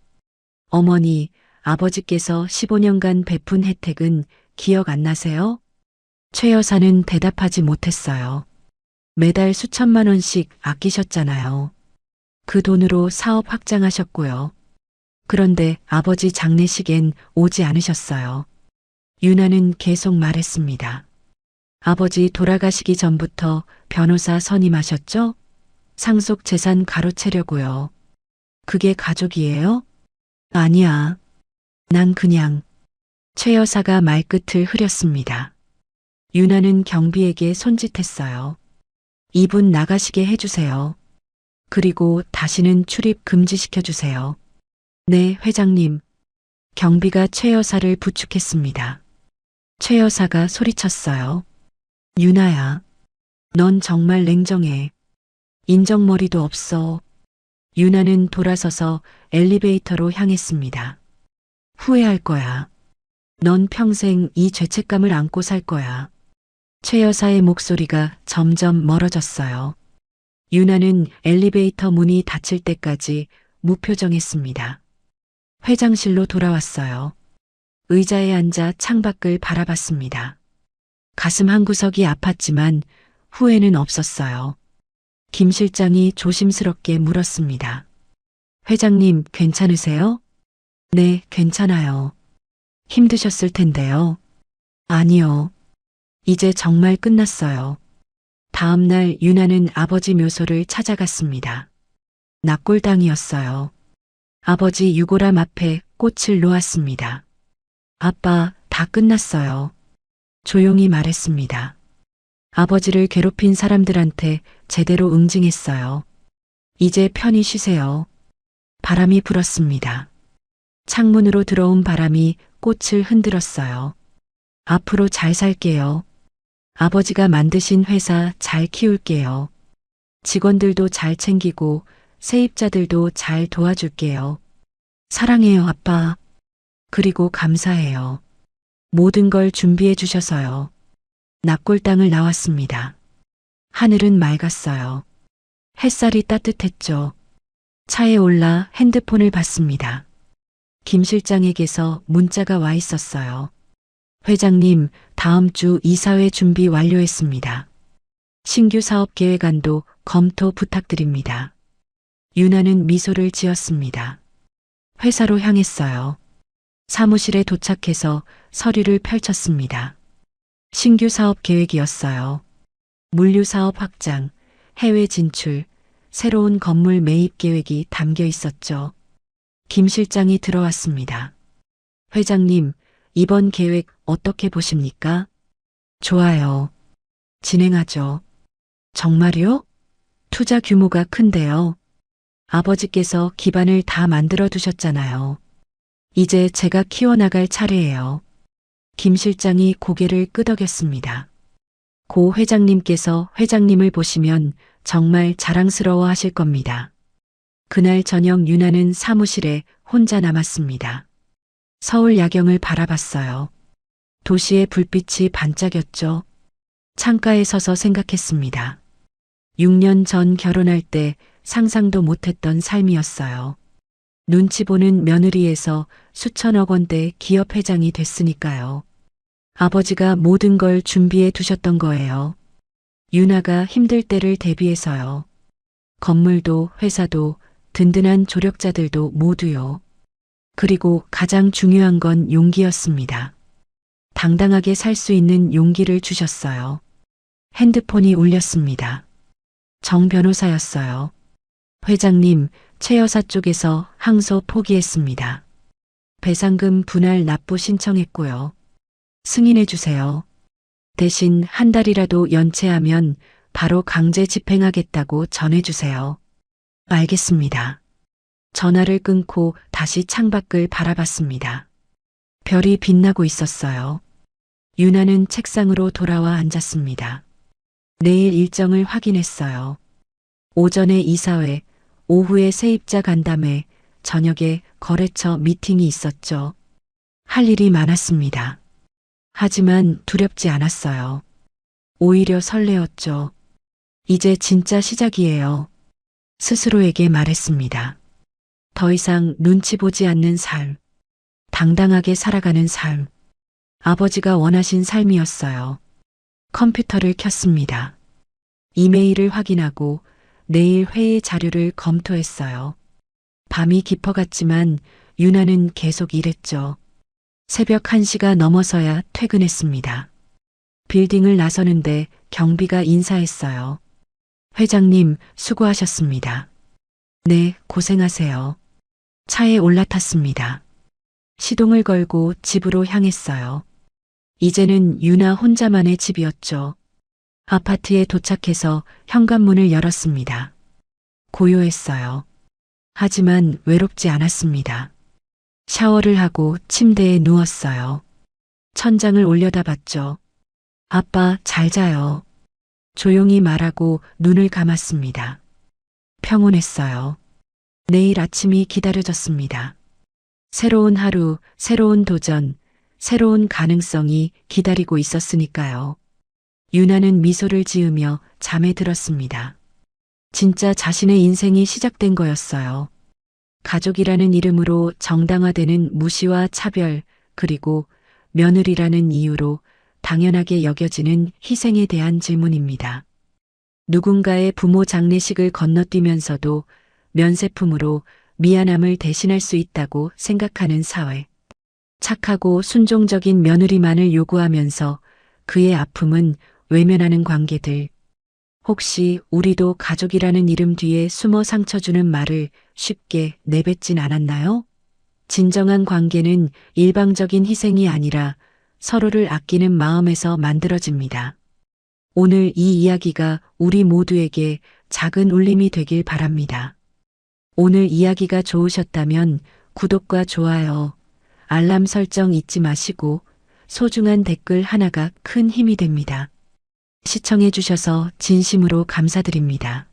어머니, 아버지께서 15년간 베푼 혜택은 기억 안 나세요? 최 여사는 대답하지 못했어요. 매달 수천만 원씩 아끼셨잖아요. 그 돈으로 사업 확장하셨고요. 그런데 아버지 장례식엔 오지 않으셨어요. 유나는 계속 말했습니다. 아버지 돌아가시기 전부터 변호사 선임하셨죠? 상속 재산 가로채려고요. 그게 가족이에요? 아니야. 난 그냥. 최 여사가 말끝을 흐렸습니다. 유나는 경비에게 손짓했어요. 이분 나가시게 해주세요. 그리고 다시는 출입 금지시켜주세요. 네, 회장님. 경비가 최 여사를 부축했습니다. 최 여사가 소리쳤어요. 유나야, 넌 정말 냉정해. 인정머리도 없어. 유나는 돌아서서 엘리베이터로 향했습니다. 후회할 거야. 넌 평생 이 죄책감을 안고 살 거야. 최 여사의 목소리가 점점 멀어졌어요. 유나는 엘리베이터 문이 닫힐 때까지 무표정했습니다. 회장실로 돌아왔어요. 의자에 앉아 창밖을 바라봤습니다. 가슴 한구석이 아팠지만 후회는 없었어요. 김 실장이 조심스럽게 물었습니다. 회장님, 괜찮으세요? 네, 괜찮아요. 힘드셨을 텐데요. 아니요. 이제 정말 끝났어요. 다음 날 유나는 아버지 묘소를 찾아갔습니다. 낙골당이었어요. 아버지 유골함 앞에 꽃을 놓았습니다. 아빠, 다 끝났어요. 조용히 말했습니다. 아버지를 괴롭힌 사람들한테 제대로 응징했어요. 이제 편히 쉬세요. 바람이 불었습니다. 창문으로 들어온 바람이 꽃을 흔들었어요. 앞으로 잘 살게요. 아버지가 만드신 회사 잘 키울게요. 직원들도 잘 챙기고 세입자들도 잘 도와줄게요. 사랑해요, 아빠. 그리고 감사해요. 모든 걸 준비해 주셔서요. 납골당을 나왔습니다. 하늘은 맑았어요. 햇살이 따뜻했죠. 차에 올라 핸드폰을 봤습니다. 김 실장에게서 문자가 와 있었어요. 회장님, 다음 주 이사회 준비 완료했습니다. 신규 사업 계획안도 검토 부탁드립니다. 유나는 미소를 지었습니다. 회사로 향했어요. 사무실에 도착해서 서류를 펼쳤습니다. 신규 사업 계획이었어요. 물류 사업 확장, 해외 진출, 새로운 건물 매입 계획이 담겨 있었죠. 김 실장이 들어왔습니다. 회장님, 이번 계획 어떻게 보십니까? 좋아요. 진행하죠. 정말요? 투자 규모가 큰데요. 아버지께서 기반을 다 만들어 두셨잖아요. 이제 제가 키워나갈 차례예요. 김 실장이 고개를 끄덕였습니다. 고 회장님께서 회장님을 보시면 정말 자랑스러워 하실 겁니다. 그날 저녁 유나는 사무실에 혼자 남았습니다. 서울 야경을 바라봤어요. 도시의 불빛이 반짝였죠. 창가에 서서 생각했습니다. 6년 전 결혼할 때 상상도 못했던 삶이었어요. 눈치 보는 며느리에서 수천억 원대 기업 회장이 됐으니까요. 아버지가 모든 걸 준비해 두셨던 거예요. 유나가 힘들 때를 대비해서요. 건물도 회사도 든든한 조력자들도 모두요. 그리고 가장 중요한 건 용기였습니다. 당당하게 살 수 있는 용기를 주셨어요. 핸드폰이 울렸습니다. 정 변호사였어요. 회장님, 최 여사 쪽에서 항소 포기했습니다. 배상금 분할 납부 신청했고요. 승인해 주세요. 대신 한 달이라도 연체하면 바로 강제 집행하겠다고 전해주세요. 알겠습니다. 전화를 끊고 다시 창밖을 바라봤습니다. 별이 빛나고 있었어요. 유나는 책상으로 돌아와 앉았습니다. 내일 일정을 확인했어요. 오전에 이사회, 오후에 세입자 간담회, 저녁에 거래처 미팅이 있었죠. 할 일이 많았습니다. 하지만 두렵지 않았어요. 오히려 설레었죠. 이제 진짜 시작이에요. 스스로에게 말했습니다. 더 이상 눈치 보지 않는 삶, 당당하게 살아가는 삶, 아버지가 원하신 삶이었어요. 컴퓨터를 켰습니다. 이메일을 확인하고 내일 회의 자료를 검토했어요. 밤이 깊어갔지만 유나는 계속 일했죠. 새벽 1시가 넘어서야 퇴근했습니다. 빌딩을 나서는데 경비가 인사했어요. 회장님, 수고하셨습니다. 네, 고생하세요. 차에 올라탔습니다. 시동을 걸고 집으로 향했어요. 이제는 유나 혼자만의 집이었죠. 아파트에 도착해서 현관문을 열었습니다. 고요했어요. 하지만 외롭지 않았습니다. 샤워를 하고 침대에 누웠어요. 천장을 올려다봤죠. 아빠, 잘 자요. 조용히 말하고 눈을 감았습니다. 평온했어요. 내일 아침이 기다려졌습니다. 새로운 하루, 새로운 도전, 새로운 가능성이 기다리고 있었으니까요. 유나는 미소를 지으며 잠에 들었습니다. 진짜 자신의 인생이 시작된 거였어요. 가족이라는 이름으로 정당화되는 무시와 차별, 그리고 며느리라는 이유로 당연하게 여겨지는 희생에 대한 질문입니다. 누군가의 부모 장례식을 건너뛰면서도 면세품으로 미안함을 대신할 수 있다고 생각하는 사회. 착하고 순종적인 며느리만을 요구하면서 그의 아픔은 외면하는 관계들. 혹시 우리도 가족이라는 이름 뒤에 숨어 상처 주는 말을 쉽게 내뱉진 않았나요? 진정한 관계는 일방적인 희생이 아니라 서로를 아끼는 마음에서 만들어집니다. 오늘 이 이야기가 우리 모두에게 작은 울림이 되길 바랍니다. 오늘 이야기가 좋으셨다면 구독과 좋아요, 알람 설정 잊지 마시고 소중한 댓글 하나가 큰 힘이 됩니다. 시청해 주셔서 진심으로 감사드립니다.